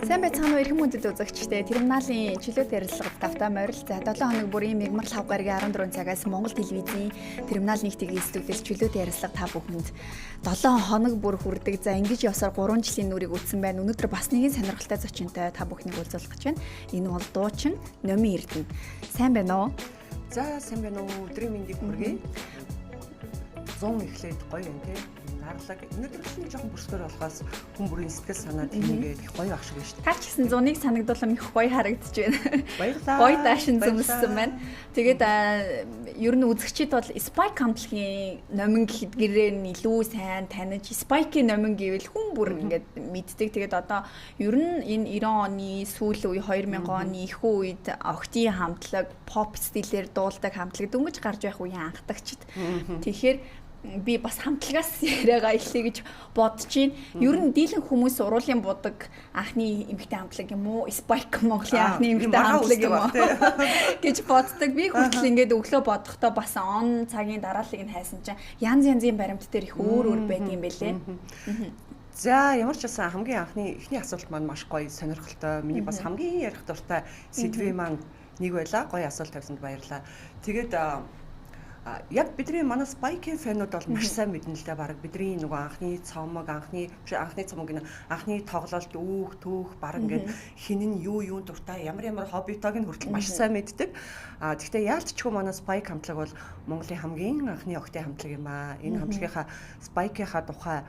Сайн байцгаана уу эрхэм хүндэт үзэгчдээ. Терминалийн чөлөөт ярилцлагад давтаа морил. За 7 хоног бүрийн мигмар лав гарагийн 14 цагаас Монгол телевизийн терминал нэгтгийн студиэс чөлөөт ярилцлага та бүхэнд 7 хоног бүр хүрдэг. За ингэж явсаар 3 жилийн нүрийг үтсэн байна. Өнөөдөр бас нэгэн сонирхолтой зочинтой та бүхнийг уулзуулах гэж байна. Энэ бол дуучин Номи Эрдэнэ. Сайн байна уу? За сайн байна уу? Өдрийн мэндийг хүргэе. 100 эхлээд гоё юм тий. Нарлаг өнөөдөр чинь жоохон бүрсгэр болохоос хүн бүрийн сэтгэл санаа тэмээгээд их гоё ах шиг байна шүү дээ. Та ч гэсэн 100-ыг санагдуулам их гоё харагдаж байна. Баярлалаа. Гоё даашин зүмссэн байна. Тэгээд ер нь үзэгчид бол Spike хамтлагийн номин гэхэд гэрээ нь илүү сайн таних. Spike-ийн номин гэвэл хүн бүр ингээд мэддэг. Тэгээд одоо ер нь энэ 90 оны сүүл үе 2000 оны ихүү үед Октийн хамтлаг pop стилээр дуулдаг хамтлаг дөнгөж гарч байх үеийн анхдагчд. Тэгэхээр би бас хамтлагаас яриагаа илээ гэж бодож байна. Ер нь дийлэн хүмүүс уруулын будаг анхны эмэгтэй хамтлаг юм уу? Spike Монголын анхны эмэгтэй хамтлаг юм уу гэж боддог. Би хүртэл ингээд өглөө бодохдоо бас он цагийн дарааллыг нь хайсан чинь янз янзын баримт дээр их өөр байд юм бэлээ. За ямар ч байсан хамгийн анхны эхний асуулт маань маш гоё сонирхолтой. Миний бас хамгийн ярих дуртай сэдвийн маань нэг байла. Гоё асуулт тавьсанд баярлалаа. Тэгээд яг бидний манай Spike фэнүүд бол маш сайн мэднэ л дээ. Бараг бидний нөгөө анхны цомог, анхны цомог гэнэ анхны тоглолт үүх түүх бараг ингээд хинэн юу дуртай ямар хоббитойг нь хүртэл маш сайн мэддэг. Гэхдээ яалтчгүй манай Spike хамтлаг бол Монголын хамгийн анхны Октийн хамтлаг юм аа. Энэ хамтлагийнхаа Spike-ийнхаа тухай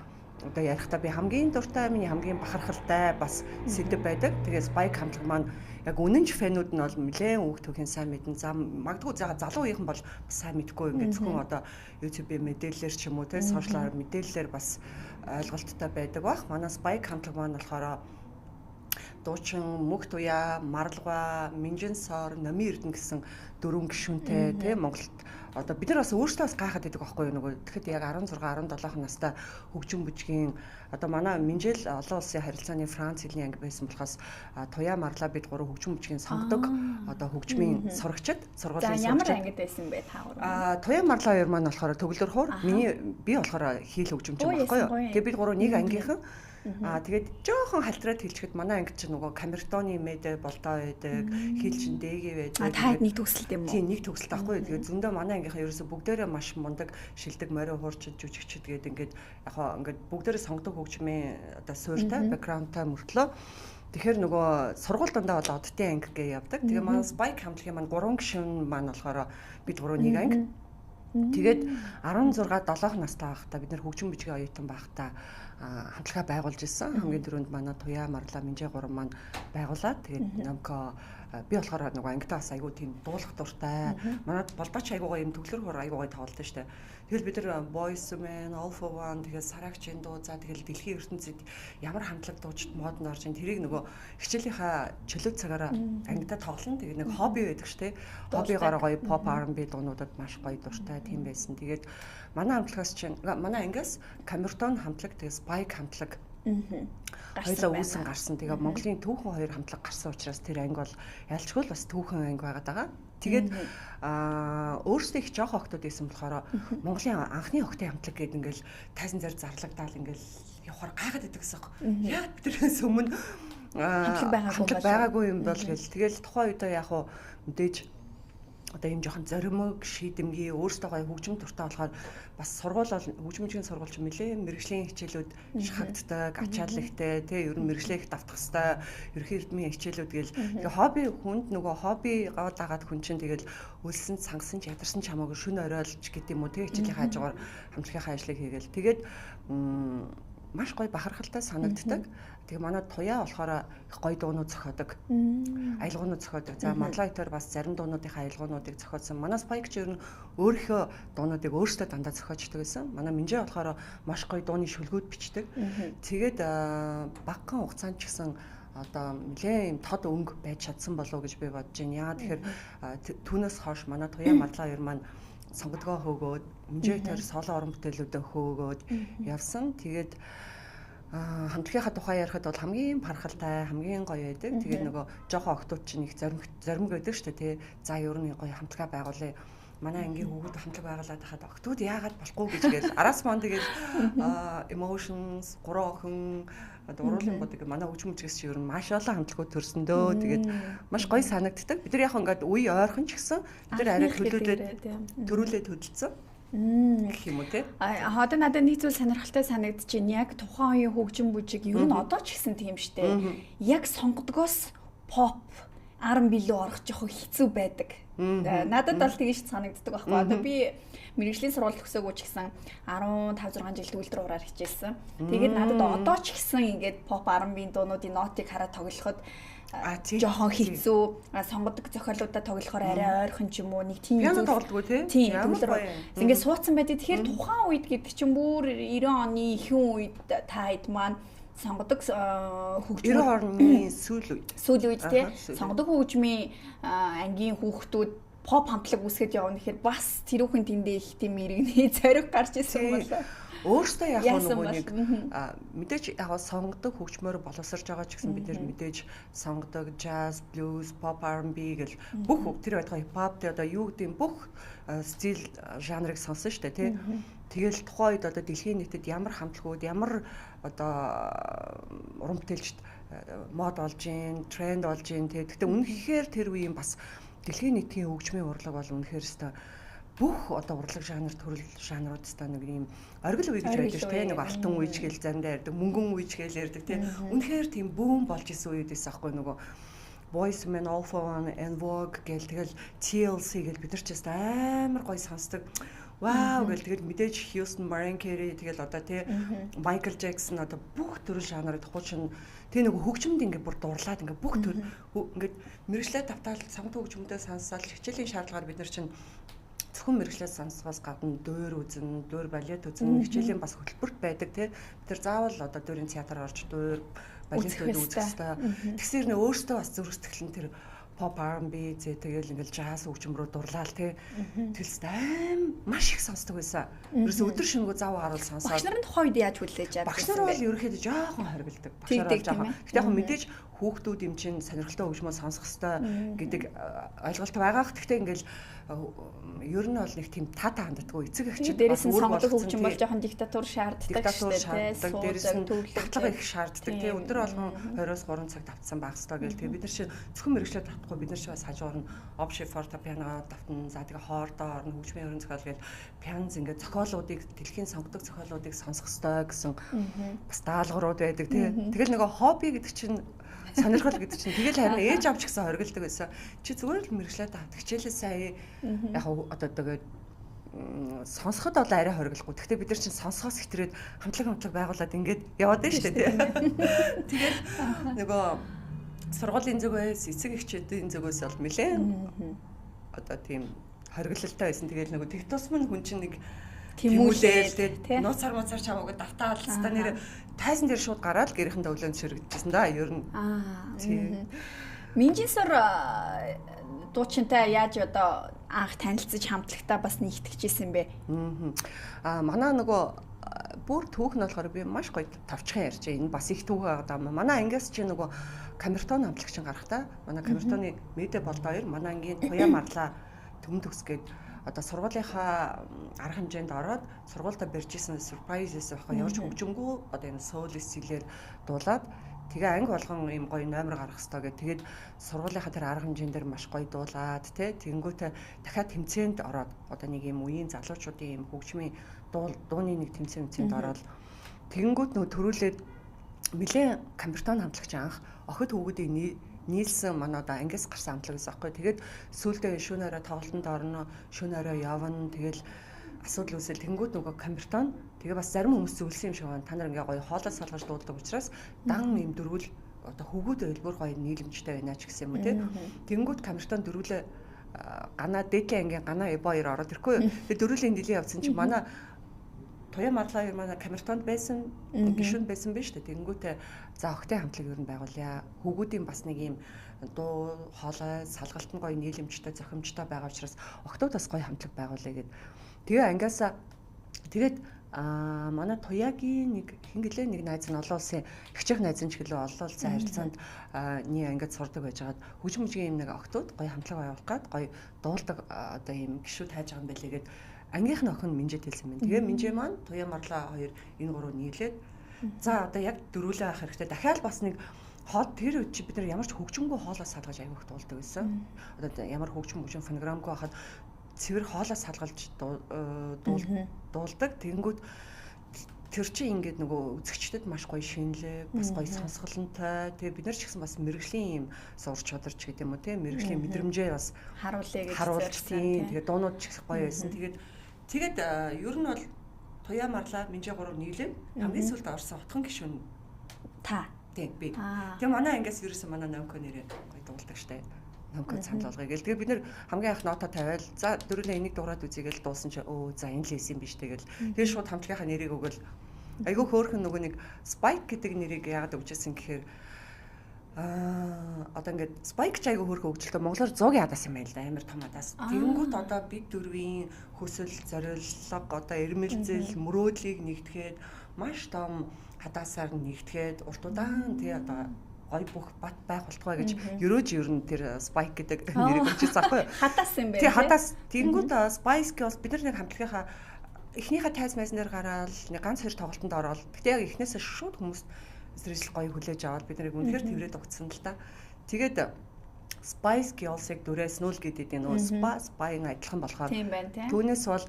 одоо ярихдаа би хамгийн дуртай, миний хамгийн бахархалтай бас сэдв байдаг. Тэгээ Spike хамтлаг маань яг үнэнч фэнүүд нь бол нэлээд үг түүхийн сайн мэднэ. За магадгүй залуу үеийнхэн бол сайн мэдгүй ингээд зөвхөн одоо YouTube-ийн мэдээлэлээр ч юм уу те сошиалар мэдээлэлээр бас ойлголттой байдаг бах. Манай Spike хамтлаг маань болохоор дуучин Мөнх Туяа, Маралгаа, Минжин Сор, Номи Эрдэнэ гэсэн 4 гишүүнтэй те Монголд одоо бид нар бас өөрсдөө бас гайхаад байдаг байхгүй юу нөгөө тэгэхэд яг 16 17 настай хөгжим бүжгийн одоо манай Минжил олон улсын харилцааны Франц хэлний анги байсан болохоос Туяа Марлаа бид гурав хөгжим бүжгийн сонгодог одоо хөгжмийн сурагчид сургуулийн сурагчид. За ямар ангид байсан бэ та гурав? Туяа Марлаа хоёр маань болохоор төгөлдөр хуур би болохоор хийл хөгжимч юм байхгүй юу. Тэгээ бид гурав нэг ангийнхан тэгээд жоохон халтраад хэлчихэд манай анги чинь нөгөө камертоны мэдээ болдоо байдаг, хийлчин дээгээ байдаг. Та нэг төгсөлт юм уу? Тийм нэг төгсөлт байхгүй. Тэгээд зөндөө манай ангийнхаа ерөөсө бүгдээрээ маш мундаг шилдэг морио хуурчид жүжигчд гээд ингээд яг хаа ингээд бүгдээрээ сонгодог хөгжмийн одоо суурьтай бэкграундтай мөртлөө тэгэхээр нөгөө сургууль дандаа бол оддын анги гээ явдаг. Тэгээ манай Spike хамтлагийн маань 3 гишүүн маань болохоор бид гурав нэг анги. Тэгээд 16 7 настай байхдаа бид нэр хөгжим бүжгийн оюутан байхдаа хамтлагаа байгуулж ирсэн. Хамгийн түрүүнд манай Туяа Марлаа Минжээ гурав маань байгуулад тэгээд Номко би болохоор нөгөө ангитаа бас айгуу тийм дуулах дуртай. Манайд болдооч айгуугаа юм төгөлөр хор айгуугаа тоглолт штэ. Тэгэл бид нар Boys Man, All for One тэгээд Сарагчийн дуу за тэгэл дэлхийн ертөнцид ямар хамтлаг дуучид модд орж ин тэрийг нөгөө хичээлийнхаа чөлөө цагаараа ангитаа тоглоно. Тэгээд нэг хобби байдаг штэ. Хоббигоор гоё pop R&B дуунуудад маш гоё дуртай тийм байсан. Тэгээд манай хамтлагаас чинь манай ангиас Камертон хамтлаг тэгээд Spike хамтлаг хоёлаа үүсэн гарсан. Тэгээ Монголын түүхэн хоёр хамтлаг гарсан учраас тэр анги бол ялчгүй л бас түүхэн анги байгаад байгаа. Тэгээд өөрсдөө их жоох октод байсан болохоор Монголын анхны Октийн хамтлаг гэдэг ингээл тайзан зар зарлагдаал ингээл явахаар гайхаад байдаг гэсэн юм. Яг биднээс өмнө хамтлаг байгаагүй юм бол тэгэл тухайн үедээ яг уу мэдээж одоо юм жоохон зоримог шийдэмгий өөртөө гоё хөгжим туртаа болохоор бас сургууль бол хөгжмөжийн сургууль ч мэлээ мэрэгжлийн хичээлүүд шахагддаг ачааллахтай тий ер нь мэрэгжлээ их давтах хэвээр ерхий эрдмийн хичээлүүд гээл тэгээ хобби хүнд нөгөө хоббигоо дагаад хүн чинь тэгэл өлсөн цангасан ч ядарсан ч хамаагүй шөнө оройлж гэдэг юм уу тий хичээлийн хажуугаар хамтлагийнхаа ажлыг хийгээл тэгээд маш гоё бахархалтай санагддаг. Тэгээ манай Туяа болохоор их гоё дуунууд зохиодог. Аялгуунууд зохиодог. За Марлаа дээр бас зарим дуунуудынхаа аялгуунуудыг зохиосон. Манай Spike ч ер нь өөрийнхөө дуунуудыг өөрсдөө дандаа зохиождог байсан. Манай Минжээ болохоор маш гоё дууны шүлгүүд бичдэг. Тэгээд багахан хугацаанд ч гэсэн одоо нэлээ юм тод өнгө байж чадсан болов уу гэж би бодож байна. Яа тэгэхээр түүнээс хойш манай Туяа Марлаа хоёр маань сонгодгоо хөөгөөд Минжээ тэр соло орон бүтээлүүдэд хөөгөөд явсан. Тэгээд хамтлагийнхаа тухай ярихад бол хамгийн пархалтай, хамгийн гоё байдаг. Тэгээд нөгөө жоохон октод чинь их зоримог байдаг шүү дээ, тий. За ер нь гоё хамтлага байгуулъя. манай ангийн хүүхэд хамтлаг байгуулад хахад октод яагаад болохгүй гэж гээл араас маань тэгэл emotions 3 охин уруулын бодог манай хөгжмөчгөөс чи ер нь маш олон хамтлагууд төрсөндөө тэгээд маш гоё санагддаг. Бид нар яг ингээд үе ойрхон ч гэсэн бид нар арай төрүүлээд хөдөлсөн. Гэх юм уу те. Одоо надад нэг зүйл сонирхолтой санагдчихээн. Яг тухайн үеийн хөгжим бүжиг ер нь одоо ч гэсэн тийм штэ. Яг сонгодгоос pop R&B лөө орох жоохон хэцүү байдаг. Надад бол тэгэж санагддаг байхгүй. Одоо би мэргэжлийн сургууль төгсөөгүй ч гэсэн 15 6 жил төгөлдөр ураар хичээсэн. Тэгээд надад одоо ч гэсэн ингээд pop R&B дуунуудын нотыг хараад тоглоход жоохон хэцүү сонгодог зохиолуудаа тоглохоор арай ойрхон ч юм уу нэг тийм зүйл тоглодгоо тий ингээд суудсан байдаг. Тэгэхээр тухайн үед гэдэг чинь бүр 90 оны ихэнх үед та хэд маань сонгодог хөгжмийн 90 оны сүүл үед тий сонгодог хөгжмийн ангийн хүүхдүүд pop хамтлаг үсгээд явна гэхээр бас тэрүүхэн тэндээ их тийм иргэний зориг гарч ирсэн болоо. Өөртөө яг нөгөө нэг мэдээж яг сонгодог хөгжмөөр боловсрж байгаа ч гэсэн бид нэр мэдээж сонгодог jazz, blues, pop, R&B гэл бүх тэр байтугай hip-hop тэ одоо юу гэдэг бүх стил жанрыг сонсон шүү дээ тий. Тэгэл тухайн үед одоо дэлхийн нийтэд ямар хамтлагууд ямар одоо уран бүтээлчд мод болж гин, тренд болж гин тий. Гэхдээ үнэхээр тэр үеийн бас дэлхийн нийтийн хөгжмийн урлаг бол үнэхээр өстой бүх одоо урлаг жанр төрөл жанрууд өстой нэг юм оргил үе гэж байдаг шүү дээ. Нэг алтан үе ч гээл заримдаа ярьдаг, мөнгөн үе ч гээл ярьдаг тий. Үнэхээр тийм бүүн болж исэн үеэс аахгүй нөгөө Boyz II Men, All For One, En Vogue гээл тэгэл TLC гээл бид нар ч амар гоё сонсдог. Вау гэл тэгэл мэдээж Houston, Mariah Carey тэгэл одоо тий Michael Jackson одоо бүх төрөл жанрыг хуучин тий нэг хөгжмөнд ингээ бүр дурлаад ингээ бүх төр ингээ мэрэгчлээ тавтаал сонгодог хөгжмөдөө сонсоод хичээлийн шаардлагаар бид нар чинь зөвхөн мэрэгчлээ сонсохоос гадна дөөр үзэн, дөөр балет үзэн хичээлийн бас хөтөлбөрт байдаг тий бид нар заавал одоо дөөрийн театр орж дөөр балетууд үзэх хэрэгтэй. Тэгсээр нэ өөртөө бас зүрх сэтгэлэн тэр pop R&B тэгэл ингээл jazz хөгжим рүү дурлаал тий. Тэлс аим маш их сонсдог байсан. Ерөөс өдөр шөнөгүй зав гаруул сонсоод. Багш нарын тухайн үед яаж хүлээж авдаг? Багш нар бол ерөөхдөө жоохон хоригддаг. Багш нар бол жоохон. Гэтэ яг мэдээж хүүхдүүд юм чинь сонирхолтой хөгжмөө сонсох хэрэгтэй гэдэг ойлголт байгаах. Гэхдээ ингээл ер нь бол нэг тийм тата ханддаггүй эцэг эхчид дээрээс нь сонгодог хөгжим бол жоохон диктатур шаарддаг шүү дээ. Дээрээс нь татлага их шаарддаг тий. Өдөр болгон 20-3 цаг давтсан байх хэрэгтэй гэл тий. Бид нар чи зөвхөн мэрэгчлээ давтахгүй бид нар чи бас хажуугаар нь обши фортепиано давтан за тэгээ хоордоо орно хөгжмийн өрн зохиол гэл пианоз ингээд зохиолуудыг дэлхийн сонгодог зохиолуудыг сонсох хэрэгтэй гэсэн бас даалгаврууд байдаг тий. Тэгэл нөгөө хобби гэдэг чинь сонирхол гэдэг чинь тэгэл харин ээж авч гисэн хоригддаг байсан. Чи зүгээр л мэрэгчлээ давт хичээлээ сайн яг одоо тэгээд сонсоход бол арай хориглохгүй. Гэхдээ бид нар чинь сонсохоос хитрээд хамтлаг байгуулад ингээд яваад байна шүү дээ. Тэгэл нөгөө сургуулийн зүгээс эцэг эхчүүдийн зүгээс бол нэлээд одоо тийм хориглолтой байсан. Тэгэл нөгөө тэг тусмын хүн чинь нэг тэмүүлээл нууцар чамаагүй давтаал ста нэр тайзан дээр шууд гараад гэрийнхэндээ өглөөнд ширэгдэжсэн да ер нь. Тийм. Минжинсор дуучинтай яаж одоо анх танилцж хамтлагтаа бас нэгтгэжсэн бэ? Манай нөгөө бүр түүх нь болохоор би маш гоё тавчхан ярьж байна. Энэ бас их түүх байгаа. Манай ангиас чи нөгөө камертон хамтлагчин гарахтаа манай камертоны медиа болд хоёр манай ангийн туяа марлаа төмөн төгс гээд одоо сургуулийнхаа арга хэмжээнд ороод сургуультаа барьжсэн surprises байхгүй явж хөгжимгүй одоо энэ солист хэлээр дуулаад тэгээ анги болгон юм гоё номер гаргах хэрэгтэй гэдэг. Тэгээд сургуулийнхаа тэр арга хэмжээнд дээр маш гоё дуулаад тэгэнгүүтээ дахиад тэмцээнд ороод одоо нэг юм үеийн залуучуудын юм хөгжмийн дууны нэг тэмцээнд ороод тэгэнгүүт нөө төрүүлээд нэлээ камертон хамтлагч анх охид хүүгүүдийн нийлсэн манай одоо ангиас гарсан хамтлаг гэсэн аахгүй. Тэгээд сүүлдээ шөнө орой тоглолтод орно, шөнө орой явна. Тэгэл асуудал үүсэл тэнгууд нөгөө камертон тэгээ бас зарим хүмүүс зөвлөсөн юм шиг байна. Та нар ингээ гоё хоолой салгаж дуулдаг учраас дан юм дөрвөл одоо хөвгүүд өөр гоё нийлэмжтэй байна ч гэсэн юм уу тий. Тэнгууд камертон дөрвөлээ ганаа дээдлийн ангийн ганаа эбо 2 ороод ирэхгүй. Тэгээ дөрвөлийн дилийн явсан чи манай туяа марлаа манай камертонд байсан гишүүн байсан биз дээ. Тэнгүүтээ за охтой хамтлаг ер нь байгуулъя. Хөвгүүдийн бас нэг юм дуу хоолой салгалт нь гоё нийлэмжтэй зохимжтой байгаа учраас октод бас гоё хамтлаг байгуулъя гэд. Тэгээ ангиасаа тэгээд Манай Туяагийн нэг хин гэлээ нэг найз нь олон улсын хичээх найз нь ч гэлээ олон улсын харилцаанд ингээд сурдаг байжгаад хөгжим мужийн юм нэг октод гоё хамтлаг байгуулах гад гоё дуулдаг одоо юм гişүүд хайж байгаа юм байлээ гэд ангийнх нь охин Минжэд хэлсэн байна. Тэгээ Минжээ маань Туяа Марлаа хоёр энэ гурав нийлээд за одоо яг дөрүүлээ авах хэрэгтэй. Дахиад бас нэг хоол тэр үед чи бид нар ямар ч хөгжимгүй хоолоос салгаж аяг их дуулдаг байсан. Одоо ямар хөгжим фонограмгүй хахад цэвэр хоолоос салгалж дуулдаг. Тэгэнгүүт тэр чинь ингээд нөгөө үзэгчдэд маш гоё шинэлээ, бас гоё сонсголонтой. Тэгээ бид нар ч гэсэн бас мэрэгжлийн юм сурч чадарч гэдэг юм уу те мэрэгжлийн мэдрэмжээ бас харуулж тийм. Тэгээ дуунууд ч их гоё байсан. Тэгээд ер нь бол Туяа Марлаа Минжээ 3 нийлээд хамгийн сүүлд орсон утхан гишүүн та. Тийм би. Тэгээ манай ангиас ерөөсөн манай номко нэрээ гоё дуулдаг штэ. Номко санал болгоё гэл. Тэгээ бид нэр хамгийн анх нота тавиал за дөрүлээ энийг дуурайд үзье гэл дуусан чи за энэ л хийсэн юм биш тэгэл. Тэгээ шууд хамтлагийнхаа нэрийг өгөөл айгүй хөөрхөн нөгөө нэг Spike гэдэг нэрийг яагаад өгчээсэн гэхээр одоо ингээд Spike ч айгүй хөөрхөн өгчлөлтөө монголоор 100-ийн хадаас юм байна л да амар том хадаас. Тэгэнгүүт одоо бид дөрвийн хөсөл зориулга одоо эрмэлзэл мөрөөдлийг нэгтгэхэд маш том хадаасаар нэгтгэхэд урт удаан тий одоо гой бүх бат байх болтугай гэж ерөөж ер нь тэр Spike гэдэг нэрийг өгчээсэн аахгүй юу? Хадаас юм байна. Тий хадаас тэгэнгүүт Spike Girls бид нар нэг хамтлагийнхаа эхнийхээ тайз майзнаар гараад нэг ганц хоёр тоглолтод ороод гэтээ яг эхнээсээ шууд хүмүүс зэрэгэл гоё хүлээж аваад бид нарыг үнэхээр тэврээд өгсөн л та. Тэгээд Spice Girls-ыг дүрээснүүл гэдэг энэ Spy-ийн адилхан болохоор түүнээс бол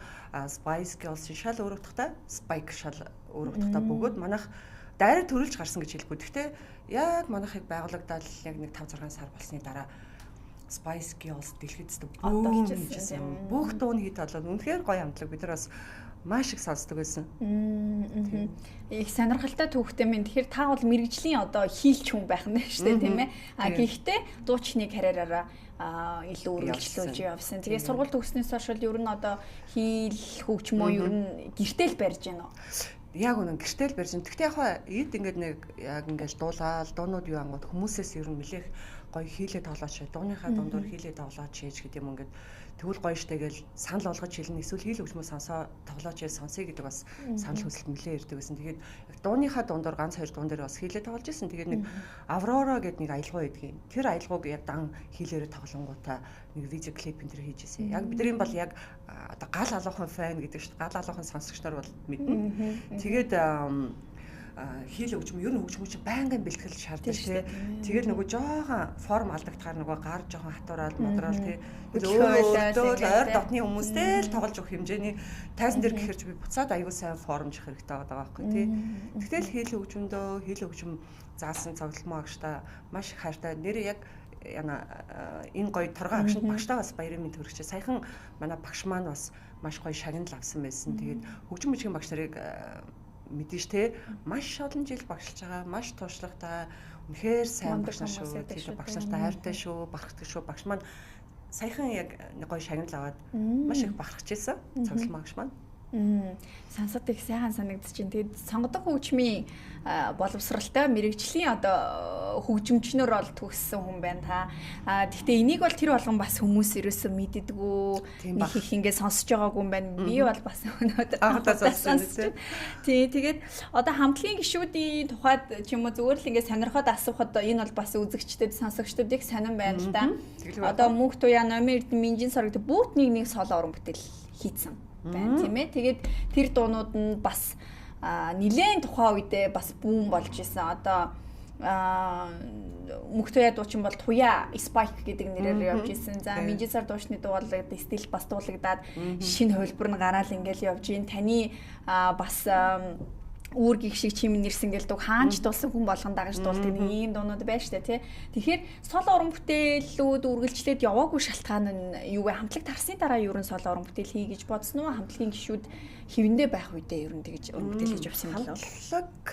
Spice Girls шал өөр утгатай, Spike шал өөр утгатай бөгөөд манайх дайраа төрүүлж гарсан гэж хэлэхгүй. Гэхдээ яг манайхыг байгуулагдаад яг нэг 5-6 сар болсны дараа Spice Girls дэлхийд болж ирсэн. Бүх дууны хит болоод үнэхээр гоё хамтлаг бид нар бас маш их сонсдог байсан. Их сонирхолтой түүхтэй минь. Тэгэхээр та бол мэрэгжлийн одоо хийлч хүн байх нь шүү дээ, тийм ээ. Гэхдээ дуучны карьераараа илүү үргэлжлүүлж явсан. Тэгээ сургууль төгснөөс хойш ер нь одоо хийл хөгжмөө ер нь гэртэл барьж байна уу? Яг үнэн гэртэл барьж байна. Гэхдээ яг эд ингээд нэг яг ингээд дуулаад дуунууд юу ангууд хүмүүсээс ер нь нэлээх гоё хийлээ тоглооч, дууныхаа дундуур хийлээ тоглооч хийж гэдэг юм ингээд тэгвэл гоё штэ гэл санал болгож хэлнэ. Эсвэл хийл хөгжмөө сонсоо тоглооч яа сонсъё гэдэг бас санал хүсэлт нэлээ ирдэг байсан. Тэгээд дууныхаа дундуур ганц хоёр дуун дээр бас хийлээ тоглож ирсэн. Тэгээд нэг Аврора гэдэг нэг аялгаа байдгийн. Тэр аялгауг яг дан хийлээрээ тоглонгуудаа нэг видео клип энэ төр хийж ирсэн. Яг бидний бол яг одоо гал алуухан фэн гэдэг шүү дээ. Гал алуухан сонсогч нар бол мэднэ. Тэгээд хийл хөгжим ер нь хөгжмөч байнгын бэлтгэл шаарддаг тий. Тэгээд нөгөө жоохон форм алдагдахаар нөгөө гар жоохон хатуураад модраал тий. Өөртөө ойр дотны хүмүүстэй л тоглож өгөх хэмжээний тайзан дээр гэхэрч би буцаад аягүй сайн формж хэрэгтэй байгаа байхгүй тий. Тэгтэл хийл хөгжмөндөө хийл хөгжим заасан цогцлмоо агштай маш их хайртай. Нэрээ яг энэ гоё торгон агшинд багштай бас баярын мэнд хүргэж. Саяхан манай багш маань бас маш гоё шагнал авсан байсан. Тэгээд хөгжим мужийн багш нарыг мэдээж те маш олон жил багшилж байгаа, маш туушлагатай, үнэхээр сайн багш нар шүү. Тэгээд багш нартай хайртай шүү, бахархдаг шүү. Багш маань саяхан яг нэг гоё шагнал аваад маш их бахархаж ирсэн. Цогцлмоо багш маань. Сансад их сайхан санагдаж байна. Тэгээд сонгодог хөгжмийн боловсралтай мэрэгжлийн одоо хөгжимчнөр бол төгссөн хүн байна та. Гэхдээ энийг бол тэр болгон бас хүмүүс ерөөсөө мэддэггүй. Нэг их ингээд сонсож байгаагүй юм байна. Би бол бас өнөөдөр сонсож. Тэгээд одоо хамтлагийн гишүүдийн тухайд ч юм уу зүгээр л ингээд сонирхоод асуухад энэ бол бас үзэгчдэд сонсогчдод их сонирн байна л да. Одоо Мөнх Туяа номын Эрдэнэ Минжийн сорогт бүгд нэг соло уран бүтээл хийцэн байна тийм ээ. Тэгээд тэр дуунууд нь бас нилээн тухайн үедээ бас бүүн болж исэн. Одоо Мөнх Туяа дуучин бол Туяа Spike гэдэг нэрээр явж исэн. За Минжийн сар дуучны дуу бол стил бас дуулагдаад шинэ хувилбар нь гараал ингээл явж ийн. Таны бас үүргийг шиг чимэн нэрсэн гээл дуу хаанч дуулсан хүн болгон дагаж дуулдаг нэг ийм дуунууд байна штэ тий. Тэгэхээр соло уран бүтээлүүд үргэлжлээд яваагүй шалтгаан нь юу вэ? Хамтлаг тарсны дараа ер нь соло уран бүтээл хий гэж бодсон уу? Хамтлагийн гишүүд хэвэндээ байх үедээ ер нь тэгж уран бүтээл хийж явсан юм болов уу? Хамтлаг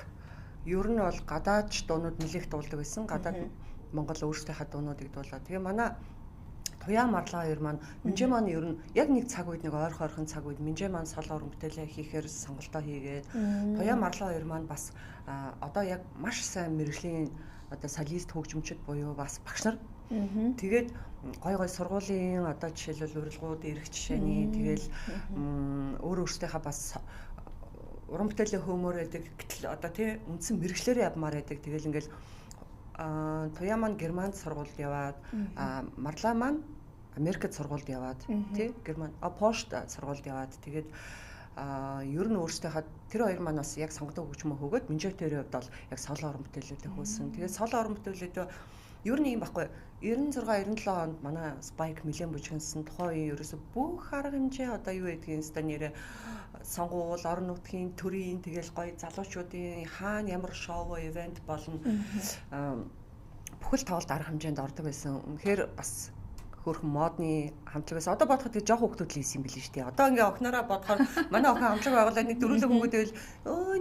ер нь бол гадаад дуунууд нэлээд дуулдаг байсан. Гадаад Монгол өөрсдийнхээ дуунуудыг дуулаа. Тэгээ манай Туяа Марлаа хоёр маань Минжээ маань ер нь яг нэг цаг үед нэг ойрхон цаг үед Минжээ маань соло уран бүтээлээ хийхээр сонголтоо хийгээд Туяа Марлаа хоёр маань бас одоо яг маш сайн мэрэгжлийн одоо солист хөгжимчд буюу бас багш нар тэгээд гой сургуулийн одоо жишээлбэл урилгууд эрх жишээний тэгэл өөр өөртөөхөө бас уран бүтээлийн хөөмөр байдаг. Гэтэл одоо тий үндсэн мэрэгчлэрээ явмаар байдаг. Тэгэл ингээл туяа маань Германд сургуульд яваад марлаа маань Америкт сургуульд яваад тий Герман Польшд сургуульд яваад тэгээд ер нь өөрсдийнхээ тэр хоёр маань бас яг сонгодог хөгжмөө хөгөөд Минжойтойрын хувьд бол яг соло уран бүтээлүүдээ хөөсөн. Тэгээд соло уран бүтээлүүдээ ер нь юм баггүй 96 97 онд манай Spike нэлээд бүжгэлсэн тухайн үеийн ерөөсө бүх арга хэмжээ одоо юу гэдгийг ста нэрэ сонгуул орон нутгийн төрийн тэгэл гоё залуучуудын хаана ямар шоу ивент болно бүхэл тоглолт арга хэмжээнд ордог байсан. Үнэхээр бас хөөрхөн модны хамтлагаас одоо бодоход тэг жоох хүүхдүүд л ийсэн юм билээ шүү дээ. Одоо ингээ охинороо бодохоор манай охин хамтлаг байгуулаад нэг дөрвөлөг хөнгөдөл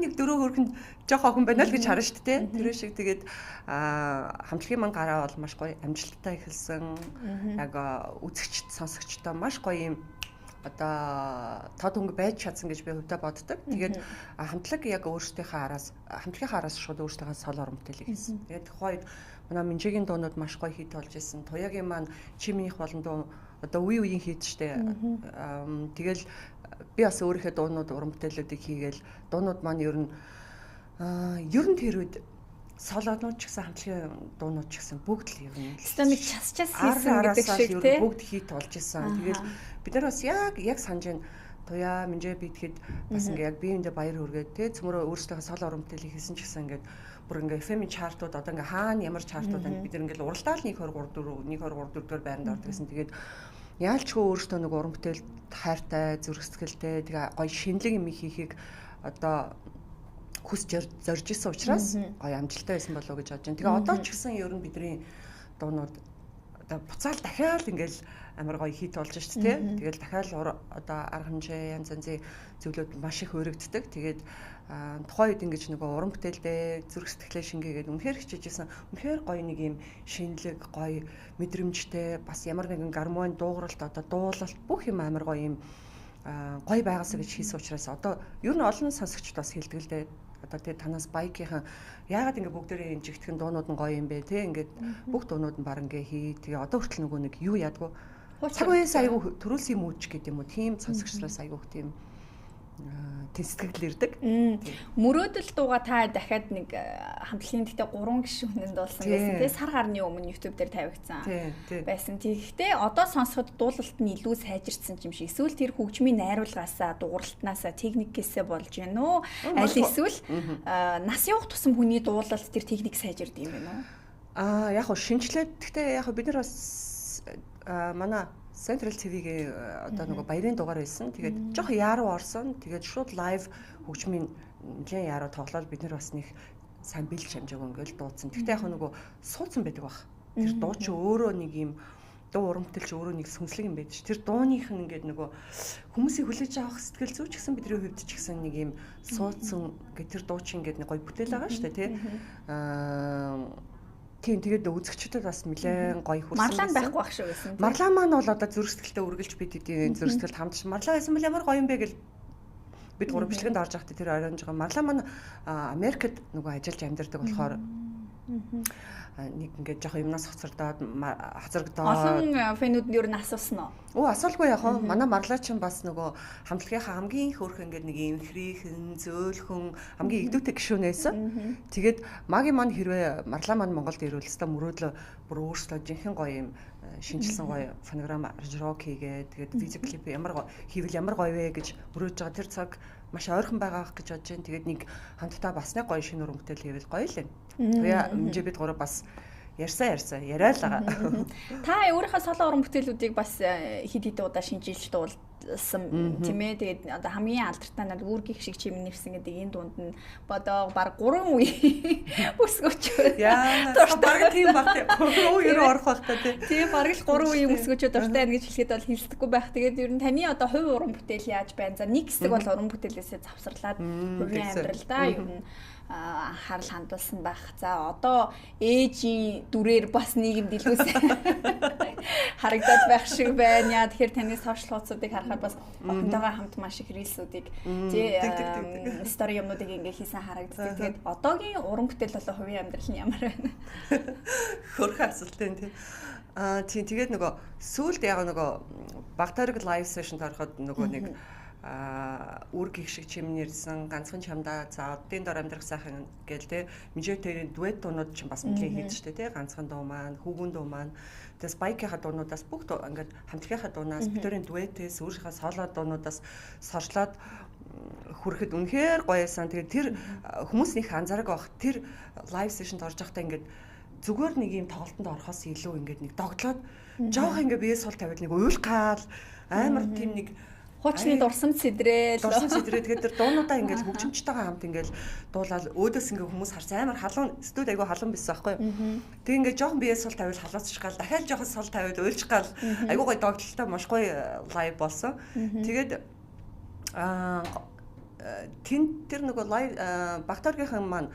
нэг дөрөв хөрхөнд жоох охин байна л гэж харна шүү дээ. Тэр шиг тэгээд хамтлагийн маань гараа бол маш гоё амжилттай эхэлсэн. Яг үзэгчд сонсогчдоо маш гоё юм одоо тод хөнгө байж чадсан гэж би хувьдаа боддог. Тэгээд хамтлаг яг хамтлагийнхаа араас шууд өөрсдөө соло уран бүтээлийг хийсэн. Тэгээд тухайд манай Минжигийн дуунууд маш гоё хит болж исэн. Туяагийн маань Чимнийх болон дуу одоо үеийн хит штэ. Тэгэл би бас өөрийнхөө дуунууд уран бүтээлүүдийг хийгээл дуунууд маань ер нь тэр үед солоонууд ч гэсэн хамтлагийн дуунууд ч гэсэн бүгд л ер нь нэг час хийсэн гэдэг шиг тий бүгд хит болж исэн. Тэгэл бид нар бас яг санаж байна. Туяа Минжээ битгэд бас ингээ яг биеиндээ баяр хүргээд тий цөмөрөө өөрсдөө соло уран бүтээлийг хийсэн ч гэсэн ингээд бүр ингээ FM-ийн чартууд одоо ингээ хаана ямар чартууд байна бид нар ингээ уралдаал 1 2 3 4 1 2 3 4 дугаар байранд ордог гэсэн. Тэгээд яалчгүй өөрсдөө нэг уран бүтээл хайртай зүрх сэтгэлтэй тэгээ гоё шинэлэг юм хийхийг одоо хүсж зорж исэн учраас гоё амжилттай байсан болов уу гэж бодож байна. Тэгээ одоо ч гэсэн ер нь бидний дуунууд одоо буцаал дахиад ингээл амар гоё хит болж шүү дээ. Тэгэл дахиад одоо арга хэмжээ янз янзын зүйлүүд маш их өргөддөг. Тэгээд тухайн үед ингэж нөгөө уран бүтээлдээ зүрх сэтгэлээ шингээгээд үнэхээр хичээжсэн. Үнэхээр гоё нэг юм шинэлэг гоё мэдрэмжтэй бас ямар нэгэн гармон дуугаралт одоо дуулалт бүх юм амар гоё юм гоё байгаасаа гэж хийсэн учраас одоо ер нь олон сонсогчд бас хэлдэг л дээ. Одоо тэгээ танаас Spike-ийн яагаад ингэ бүгдээрээ энэ жигтгэн дуунууд нь гоё юм бэ те ингээд бүх дуунууд нь баг ингээ хий. Тэгээ одоо хүртэл нөгөө нэг юу ядгүй цаг үеэс айгүй төрүүлсэн юм ууч гэдэг юм уу тийм сонсогчдоос айгүйх тийм сэтгэл ирдэг. Мөрөөдөл дууга та дахиад нэг хамтлагийн гэхдээ 3 гишүүнд дуулсан байсан тий сар гарны өмнө YouTube дээр тавигдсан байсан. Тэгэхдээ одоо сонсоход дуулалт нь илүү сайжирсан юм шиг. Эсвэл тэр хөгжмийн найруулгаасаа дууралтнаасаа техникээсээ болж байна уу? Аль эсвэл нас явах тусам хүний дуулалт тэр техник сайжирд юм байна уу? Яг хөө шинжлээд гэхдээ яг бид нар бас манай Central TV-гийн одоо нөгөө баярын дугаар байсан. Тэгээд жоох яруу орсон. Тэгээд шууд лайв хөгжмийн нэлээд яруу тоглоод бид нар бас нэг сайн бэлж хамжаагүй ингээл дуудсан. Тэгтээ яг нөгөө суудсан байдаг баг. Тэр дуу чи өөрөө нэг юм дуу уран бүтээл чи өөрөө нэг сүнслэг юм байдаг ш. Тэр дууных нь ингээд нөгөө хүмүүсийг хүлээж авах сэтгэл зүй ч гэсэн бидний хувьд ч гэсэн нэг юм суудсан гэ тэр дуу чи ингээд нэг гоё бүтээл байгаа штэ тий. Тийм тэгээд үзэгчдэд бас нэлээд гоё хүрсэн. Марлаа байхгүй байх шүү гэсэн. Марлаа маань бол одоо зүрх сэтгэлтэй үргэлж бид эдийн зүрх сэтгэлд хамтж марлаа байсан бол ямар гоё юм бэ гэл бид гурав бичлэгэнд орж байхдаа тэр оройнж байгаа. Марлаа маань Америкт нөгөө ажиллаж амьдардаг болохоор нэг ингээд жоох юмнаас хоцордоод хацрагдаад олон фэнүүд нь юу н асуусан уу? Асуулгүй яг хоо манай марлаа чинь бас нөгөө хамтлагийнхаа хамгийн хөөрх ингээд нэг юм хрийхэн зөөлхөн хамгийн игдүүтэй гишүүнээсэн. Тэгээд магийн маань хэрвээ марлаа маань Монголд ирвэл өстой мөрөөдлөө бүр өөрсдөө жинхэнэ гоё юм шинжилсэн гоё фонограм аранжировок хийгээд тэгээд видео клип ямар гоё хийвэл ямар гоё вэ гэж мөрөөж байгаа тэр цаг маш ойрхон байгаа гэж бодож байна. Тэгээд нэг хамтдаа бас нэг гоё шинэ уран бүтээл хийвэл гоё л юм. Тэгээ мжи бид гурав бас ярьсан яриа л байгаа. Та өөрийнхөө соло уран бүтээлүүдийг бас хэд хэдэн удаа шинжилж дуулсан тийм ээ. Тэгээд одоо хамгийн алдартай нь үүргийнх шиг чимэн нэвсэн гэдэг энэ дунд нь бодоо баг 3 үе бүсгөөч. Яа, баг тийм баг 3 үеэр орох байх та тийм баг л 3 үе бүсгөөч дуртай байна гэж хэлэхэд бол хэлсдэггүй байх. Тэгээд ер нь таны одоо хувь уран бүтээл яаж байна? За нэг хэсэг бол уран бүтээлээсээ завсарлаад хувийн амьдралдаа ер нь анхаарал хандуулсан байх. За одоо ээжийн дүрээр бас нийгэмд илүү харагдаад байх шиг байна. Тэгэхээр таны сошиал хуудсуудыг харахад бас охинтойгоо хамт маш их рилсүүдийг стори юмнуудыг ингээ хийсэн харагддаг. Тэгээд одоогийн уран бүтээл болоо хувийн амьдрал нь ямар байна? Хөрхөн асуулт энэ тийм. Тийм тэгээд нөгөө сүүлд яг нөгөө багтаарг лайв сешн тарахад нөгөө нэг үр гих шиг чимнэ ирсэн ганцхан чамдаа за оддын дор амьдрах сайхан гээл те Mijay-ийн дуэт дуунууд чинь бас нэлээд хийдэг шүү дээ те ганцхан дуу маань хүүгэн дуу маань тэгээс Spike-ийн дуунуудаас бүх ингээд хамтлагийнхаа дуунаас битүүрийн дуэтээс өөрийнхөө соло дуунуудаас сорчлоод хүрэхэд үнэхээр гоё байсан. Тэгээд тэр хүмүүс нэг анзаараг байх. Тэр лайв сешнд орж байхдаа ингээд зүгээр нэг юм тоглолтод орохоос илүү ингээд нэг догтлоод жоох ингээд биеэ сул тавиад нэг уйлгаал амар тийм нэг хуучны дурсамж сэдрээл. Тэгээд тэр дуунуудаа ингээд хөгжимчтэйгээ хамт ингээд дуулаад өөдөөс ингээд хүмүүс харж амар халуун студ айгу халуун байсан байхгүй юу. Тэг ингээд жоох биеэ сул тавиад халууцчих гал дахиад жоох сул тавиад уйлчих гал айгу гоё догтлолтой маш гоё лайв болсон. Тэгээд тэр нөгөө лайв Бахтаргийнхан маань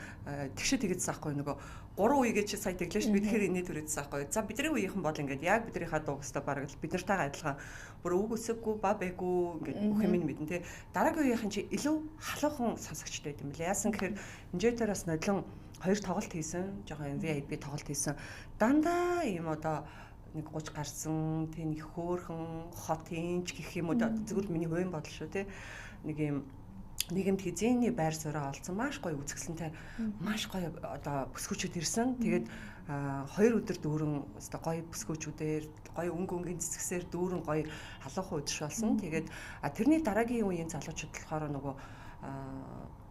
тэгшээ тэгдсэн байхгүй нөгөө 3 үе гэж сая тэглэж бид тэгэхээр инээд түрээдсэн байхгүй. За бидний үеийнхэн бол ингээд яг биднийхээ дуугстай бараг л бид нартайгаа адилхан бүр үг өсөггүй ба бэггүй ингээд бүх юм мэдэн тэ дараагийн үеийнхэн чи илүү халуухан сонсогчтой байт юм лээ. Яасан гэхээр Mijay-аас нодлон 2 тоглолт хийсэн, жоохон VIP тоглолт хийсэн. Дандаа юм одоо нэг 30 гарсан тийм их хөөрхөн хот инж гэх юм уу зөвхөн миний хувийн бодол шүү те нэг юм нийгэмд хизээний байр сууриа олцсон маш гоё үзэсгэлэнтэй маш гоё одоо бүсгүүчүүд ирсэн. Тэгээд 2 өдөр дүүрэн өстой гоё бүсгүүчүүдээр гоё өнгөнгийн цэцгсээр дүүрэн гоё халуухан өдрш болсон. Тэгээд тэрний дараагийн үеийн залуучууд болохоор нөгөө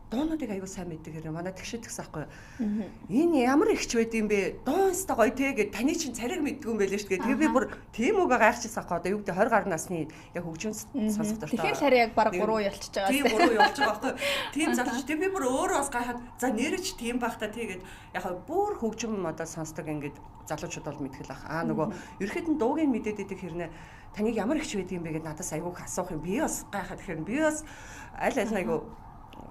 дуунуудыг аягүй сайн мэддэг хэрэг манай тэгшээ тэгсэн байхгүй. Энэ ямар ихч байд юм бэ? Дуунстай гоё те гэд таны чинь цариг мэддэг юм байлээ шүү дээ. Тэгээ би бүр тийм үгээ гайхчихсан байхгүй. Одоо юу гэдэг 20 гаруй насны яг хөгжим сонсох дуртай. Тэгэхээр цариг яг баг 3 ялчиж байгаа. Тийм 3 ялж байгаа байхгүй. Тийм залууч тийм би бүр өөрөө бас гайхаад за нэрч тийм байх та тэгээд яг бүр хөгжим одоо сонсдог ингээд залуучууд бол мэдгэл ах. Нөгөө ерөөхдөө дуугийн мэдээд идэх хэрнээ таныг ямар ихч байд юм бэ гэд надаас аягүй асуух юм. Би бас гайхаад тэгэхээр би бас аль аягүй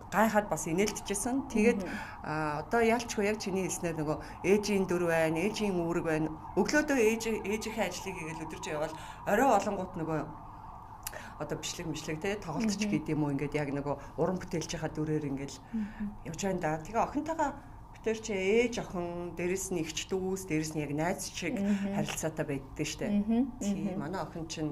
гайхаад бас инээлтжсэн. Тэгээд одоо яалчгүй яг чиний хэлснээр нөгөө ээжийн дүр байна, ээжийн үүрэг байна. Өглөөдөө ээжийнхээ ажлыг хийгээл өдөрж явбал орой олонгууд нөгөө одоо бичлэг те тоглолтч гэдэг юм уу ингээд яг нөгөө уран бүтээлчийнхаа дүрээр ингээд явж байна да. Тэгээ охинтойгоо битэр чи ээж охин, дээрэс нь ихч дүүс, дээрэс нь яг найз шиг харилцаатай байддаг штэ. Тийм манай охин чинь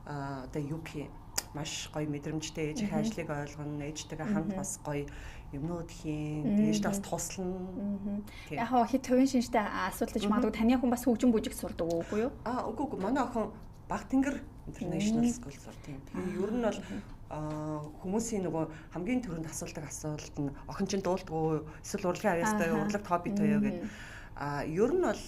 одоо Юки маш гоё мэдрэмжтэй ээжийнхээ ажлыг ойлгоно, ээжтэйгээ хамт бас гоё юмнууд хийн, ээжтэй бас туслана. Яг хит хувийн шинжтэй асуудал гэж магадгүй таны хүн бас хөгжим бүжиг сурдаг үгүй юу? Үгүй манай охин Багтангэр International School сурдаг. Тэгээ ер нь бол хүмүүсийн нөгөө хамгийн түрүүнд асуудаг асуулт нь охин чинь дуулдаггүй эсвэл урлагийн авьяастай урлаг хоббитой юу гэдэг. Ер нь бол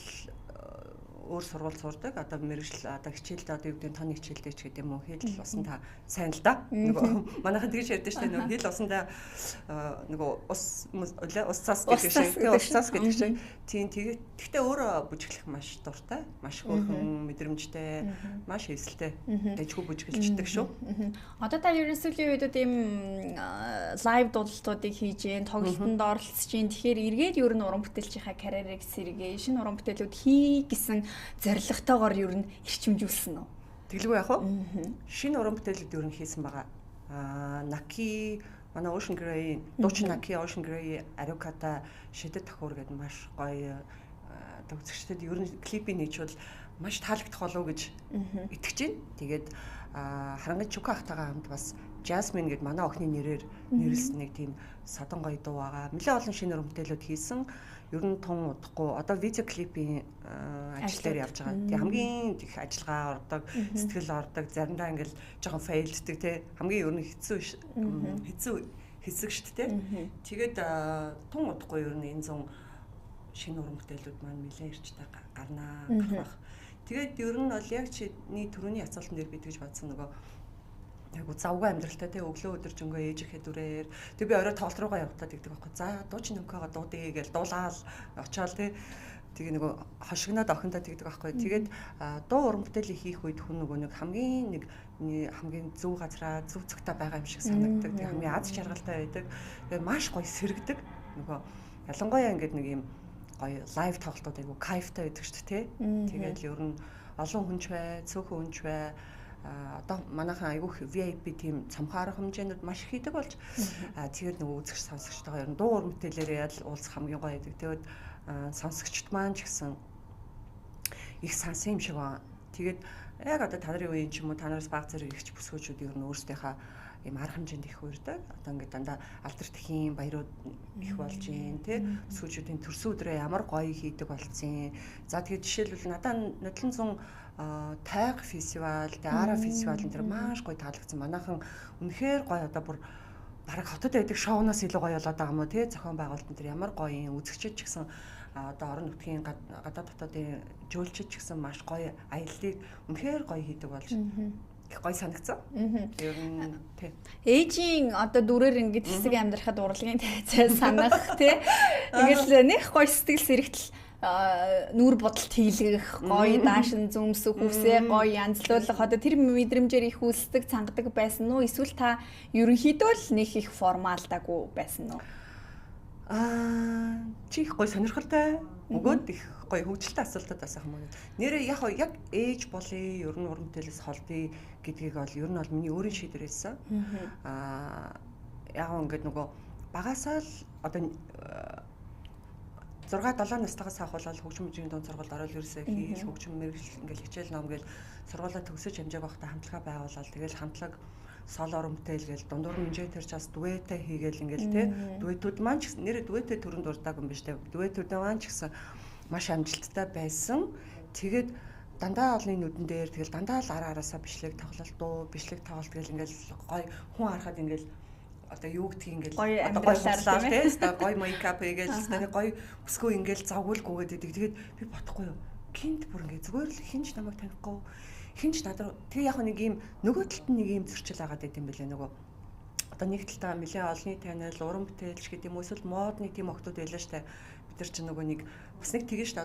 өөр сургууль сурдаг. Одоо мэрэгжил одоо хичээлд одоо юу гэдэг тооны хичээлдээ ч гэдэг юм уу хэл усандаа сайн л да. Нөгөө манайхан тэгж ярьдэн штэ нөгөө хэл усандаа нөгөө ус цас гэдэг шиг ус цас гэдэг шиг тийм тэгтээ өөрөө бүжиглэх маш дуртай, маш хөөрхөн мэдрэмжтэй, маш эсэлтэй дэжгүй бүжиглждэг шүү. Одоо та ерөнхийдөө сүүлийн үед ийм лайв дуулалтуудыг хийж гэн, тоглолтод оролцож гэн. Тэгэхээр эргээд ер нь уран бүтээлчийнхаа карьерийг сэргээ, шинэ уран бүтээлүүд хий гэсэн зорилготойгоор ер нь ирчимжүүлсэн үү? Тэглгүй яах вэ? Шинэ уран бүтээлүүд ер нь хийсэн байгаа. Наки манай Ocean Grey, дуучин Наки Ocean Grey Аруката шидэт тохиур гэдэг маш гоё үзэгчдэд ер нь клипийг нийчвэл маш таалагдах болов уу гэж итгэж байна. Тэгээд харангуй Чука ахтайгаа хамт бас Jasmine гэдэг манай охины нэрээр нэрлсэн нэг тийм садан гоё дуу байгаа. Нэлээд олон шинэ уран бүтээлүүд хийсэн. Ер нь тун удахгүй одоо видео клипийн ажил дээр явж байгаа. Тэгээ хамгийн их ажиллагаа ордог, сэтгэл ордог, заримдаа ингээл жоохон фейлддэг те. Хамгийн ер нь хэцүү хэсэг шүү дээ. Тэгээд тун удахгүй ер нь энэ зүүн шинэ уран бүтээлүүд маань нэлээд ирчтэй гарнаа гэх бах. Тэгээд ер нь бол яг чиний түрүүний асуултан дээр би тэгж бодсон нөгөө яг завгүй амьдралтай те өглөө өдөржингөө ээжийнхээ дүрээр тэг би орой тоглолт руугаа явтаад гэдэг байхгүй. За дуучин нөмкөөгөө дуудъя гэж дуулаад очиод те тэгээ нөгөө хошигноод охиндоо тэгдэг байхгүй. Тэгээд дуу уран бүтээлийг хийх үед хүн нөгөө нэг хамгийн зөв газараа зөв цогтой байгаа юм шиг санагддаг. Тэг хамгийн аз жаргалтай байдаг. Тэгээ маш гоё сэргдэг. Нөгөө ялангуяа ингээд нэг юм гоё лайв тоглолтууд айгу кайфтай байдаг шүү дээ те. Тэгээд ер нь олон хүнч бай, цөөхөн хүнч бай. Одоо манайхан айгүйх VIP тийм цамхаар хэмжээнд маш их хийдэг болж тэгэхээр нөгөө үзэгч сонсогчтойгоо ер нь дуу уран бүтээлээр ял уулзах хамгийн гоё байдаг. Тэгээд сонсогчд маань ч гэсэн их сансан юм шиг байна. Тэгээд яг одоо та нарын үеийн ч юм уу та нараас баг зэрэг ихч бүсгүүчүүд ер нь өөрсдийнхээ ийм арга хэмжээнд их уурдаг. Одоо ингээд дандаа алдар тхийн баярууд их болж юм тий. Сүүжүүдийн төрсөн өдрөө ямар гоё хийдэг болцсон. За тэгээд жишээлбэл надад нодлон зун тайг фестивал, ара фестивал энэ төр маш гоё таалагдсан. Манайхан үнэхээр гоё одоо бүр бараг хотод байдаг шоунаас илүү гоё болоод байгаа юм уу тий. Зохион байгуулалт энэ төр ямар гоё юм үзэгчид ч гэсэн одоо орон нутгийн гадаад дотоодын жуулчид ч гэсэн маш гоё аяллыг үнэхээр гоё хийдэг болж их гоё санагдсан. Ер нь тий. Ээжийн одоо дүрээр ингээд хэсэг амьдрахад урлагийн тайцаа санах тий. Ингээл нэг гоё сэтгэл сэрэгтэл нүүр бодолт хийлгэх, гоё даашин зүмсөх, үсээ гоё янзлуулах одоо тэр мэдрэмжээр их үлсдэг, цангадаг байсан уу? Эсвэл та ерөнхийдөө л нэг их формалтаагүй байсан уу? Чи их гоё сонирхолтой өгөөд их гоё хөвгөлтэй асуултад асуух юм уу. Нэрээ яг ээж болъё, ер нь уран бүтээлээс холдъё гэдгийг бол ер нь бол миний өөрийн шийдвэр байсан. Яг ингээд нөгөө багасаа л одоо 6-7 настайгаас ахвал хөгжим мужийн дунд сургуульд ороод ерөөсөө хийх хөгжим мэргэжил ингээл хичээл ном гээл сургуулаа төгсөж хэмжээг байхдаа хамтлагаа байгуулаад тэгэл хамтлаг соло уран бүтээл гээл дундуур мэнжээ тэр час дуэтэй хийгээл ингээл те дуэтүүд маань ч нэр дуэтэй төрөнд дурдаг юм биш те дуэтүүд маань ч гэсэн маш амжилттай байсан. Тэгээд дандаа олны нүдэн дээр тэгэл дандаа л араасаа бичлэг тоглолт дуу бичлэг тоглолт гээл ингээл гой хүн харахад ингээл одоо юу гэдгийг ингээл одоо гой хурлаа те гой мейкап хийгээл нэг гой өсгөө ингээл завгуулгүйгээд идэг. Тэгээд би бодохгүй юу гинт бүр ингээ зүгээр л хинч намайг танихгүй хинч надад тэгээ яг нэг юм нөгөө талд нь нэг юм зөрчил агаад байт юм бэлээ нөгөө одоо нэг талтаа нэлээ олны танил уран бүтээлч гэдэг юм эсвэл модны тийм охтууд байлаа штэ бид нар чинь нөгөө нэг бас нэг тэгээ штэ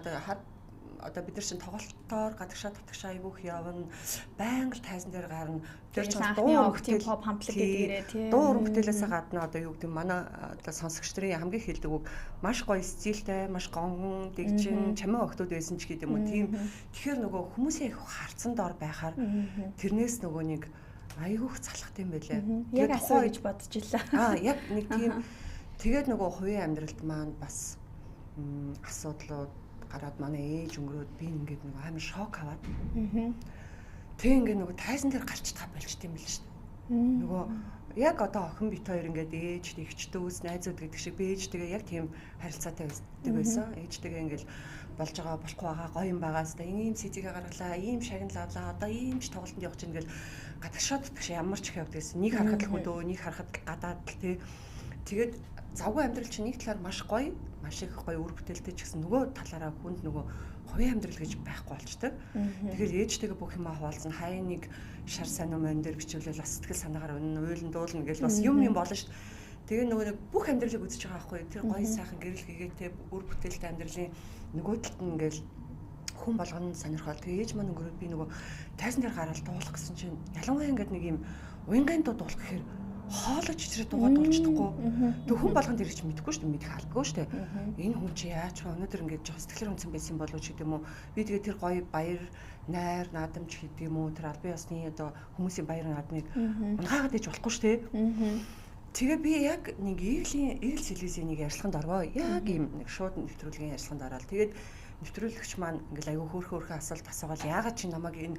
одоо бид нар чинь тоглолтоор гадагшаа татгшаа айгүйх явна байнга л тайзан дээр гарна тэр чинь дуу бүтээл pop хамтлаг гэдгээрээ тий дуу уран бүтээлээс гадна одоо юу гэдэг манай одоо сонсогч нарын хамгийн хэлдэг үг маш гоё стилтэй маш гонгон дэгжин чамаа охтууд байсан ч гэдэг юм уу тийм тэгэхээр нөгөө хүмүүсийн их харцсан дор байхаар тэрнээс нөгөө нэг айгүйх залхах юм байлээ яг асуу гэж бодож илаа яг нэг тийм тэгээд нөгөө хувийн амьдралд маань бас асуудлууд гараад манай ээж өнгөрөөд би ингээд нэг амар шок аваад. Тэг ингээд нөгөө тайзан дээр гарч таа болчт юм биш шүү дээ. Нөгөө яг одоо охин бит хоёр ингээд ээж эгчдөөс найзууд гэдэг шиг би ээжтэйгээ яг тийм харилцаатай байсан. Ээжтэйгээ ингээд болж байгаа болохгүй байгаа гоё юм байгаас та ийм сэзигээ гаргалаа, ийм шагналаа, одоо ийм ч тоглолтод явах чинь ингээд гадагшаад тэгш ямар ч их явдагсэн. Нэг харахад л хөдөө, нэг харахад гадаад л тий. Тэгээд завгүй амьдрал чинь нэг талаар маш гоё, маш их гоё үр бүтээлтэй ч гэсэн нөгөө талаараа хүнд нөгөө хувийн амьдрал гэж байхгүй болчтой. Тэгэхээр ээжтэйгээ бүх юмаа хуваалцсан хай нэг шар санам өн дээр бичүүлэл бас сэтгэл санаагаар өнн уйлан дуулна гэж бас юм болно шүү дээ. Тэгээ нөгөө нэг бүх амьдралыг үзэж байгаа байхгүй. Тэр гоё сайхан гэрэл хийгээтэй үр бүтээлтэй амьдралын нөгөө талд нь ингээл хүн болгоно сонирхол. Тэгээ ээж маань өнгөрөөд би нөгөө тайзан дээр гараад дуулах гэсэн чинь ялангуяа ингээд нэг юм уянгаан дуу дуулах гэхээр хоолой чичрээ дуугаад дуулчихдаггүй. Тэг хүн болгонд ирэх чинь мэдэхгүй шүү дээ. Мэдэх албагүй шүү дээ. Энэ хүн чи яаж вэ? Өнөөдөр ингэж жоо сэтгэлээр унтсан байсан болов ч гэдэг юм уу? Би тэгээ тэр гоё баяр, найр, наадамж гэдэг юм уу? Тэр албан ёсны одоо хүмүүсийн баяр наадмыг унгаагаад иж болохгүй шүү дээ. Тэгээ би яг нэг эрэл телевизийн нэг ярилцлаганд орвоо. Яг ийм нэг шууд нэвтрүүлгийн ярилцлаганд ороод тэгээд нэвтрүүлэгч маань ингээл аягүй хөөрхөн асуулт асуугаад яагаад чи намайг энэ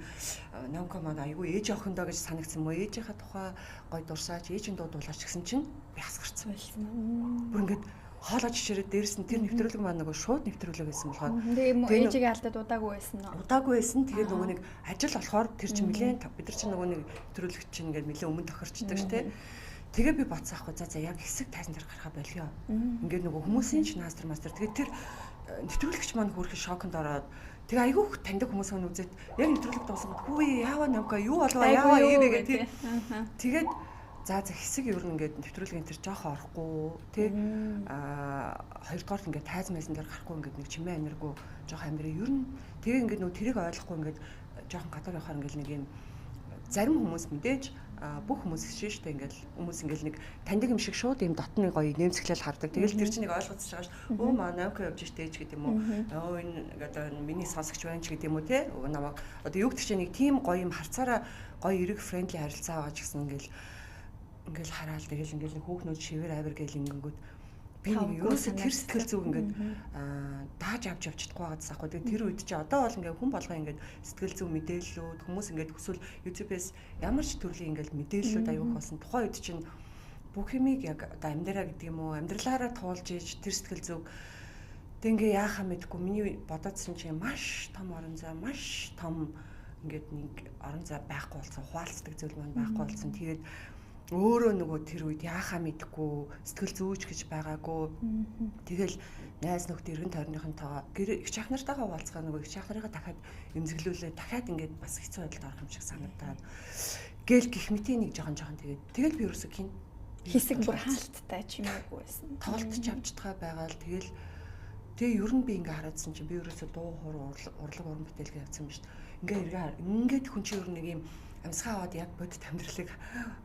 намка маань аягүй ээж охиндоо гэж санагдсан мó ээжийнхаа тухай гой дурсаач ээжийн дуу дуулаач гэсэн чинь би хасгарсан байсан. Бүр ингээд хоолой чичрээд дээрс нь тэр нэвтрүүлэг маань нөгөө шууд нэвтрүүлэг байсан болохоор тэгээ ээжигээ алдаад удаагүй байсан уу? Удаагүй байсан. Тэгээд нөгөө нэг ажил болохоор тэр чинь нэлээд бид нар чинь нөгөө нэг нэвтрүүлэгч чинь ингээд нэлээд өмнө тохирчдаг ш тэ. Тэгээ би бодсаахгүй за яг хэсэг тайзан дээр гарахаа болио. Ингээд нөгөө хүмүүсийн ч наастар мастер тэгээд тэр нэвтрүүлэгч маань хөрхи шоконд ороод тэгээ айгүйх таньдаг хүмүүс нь үзээд яг нэвтрүүлэг дуусгаад хүү яава намка юу болов яава ивэ гэх тэгээд за хэсэг ер нь ингээд нэвтрүүлгийн тэр жоохон орохгүй тий хоёрдугаар ингээд тайз майсан дээр гарахгүй ингээд нэг чимээ амиргүй жоохон амираа ер нь тэгээ ингээд нөгөө тэрийг ойлгохгүй ингээд жоохон гадар явахаар ингээд нэг юм зарим хүмүүс мэдээж бүх хүмүүс шин штэ ингээл хүмүүс ингээл нэг таньдаг юм шиг шууд юм дотны гоё нэмсгэлэл хардаг. Тэгэл тэр чинь нэг ойлгоцож байгаа ш. Өө маа намка явж штэ ч гэдэг юм уу. Өө энэ одоо миний сонсогч байна ч гэдэг юм уу те. Намайг одоо юу гэдэг чинь нэг тийм гоё юм харцаараа гоё эрэг фрэндли харилцаа байгаа ч гэсэн ингээл хараал тэгэл ингээл хүүхнүүд шивэр авир гэл ингэнгүүт би нэг ерөөсөө тэр сэтгэл зүг ингээд дааж авч чадахгүй байгаа гэсэн аахгүй. Тэр үед чи одоо бол ингээд хүн болгоо ингээд сэтгэл зүг мэдээллүүд хүмүүс ингээд хүсвэл YouTube-ээс ямар ч төрлийн ингээд мэдээллүүд аяух болсон. Тухайн үед чинь бүх юмыг яг одоо амьдраа гэдэг юм уу амьдралаараа туулж иж тэр сэтгэл зүг тэгээ яахаа мэдгүй миний бодоодсэн чинь маш том орон зай маш том ингээд нэг орон зай байхгүй болсон хуалцдаг зүйл маань байхгүй болсон. Тэгээд өөрөө нөгөө тэр үед яахаа мэдгүй сэтгэл зүйч гэж байгаагүй. Тэгэл найз нөхд эргэн тойрныхонтойгоо их чахнартайгаа уулзгаа нөгөө их чахнарыгаа дахиад эмзэглүүлээ дахиад ингээд бас хэцүү байдалд орох юм шиг санагдаад гэл гих мэтийн нэг жоохон тэгээд би ерөөсөө хэсэг бүр хаалттай ч юм уугүй байсан. Тоолтч авчтгаа байгаа л тэгээ ер нь би ингээ хараадсан чинь би ерөөсөө дуу хор урлаг уран бүтээлгээ явсан юм шүү дээ. Ингээд хүн чинь ер нь нэг юм амсгаа аваад яг бодит амьдралыг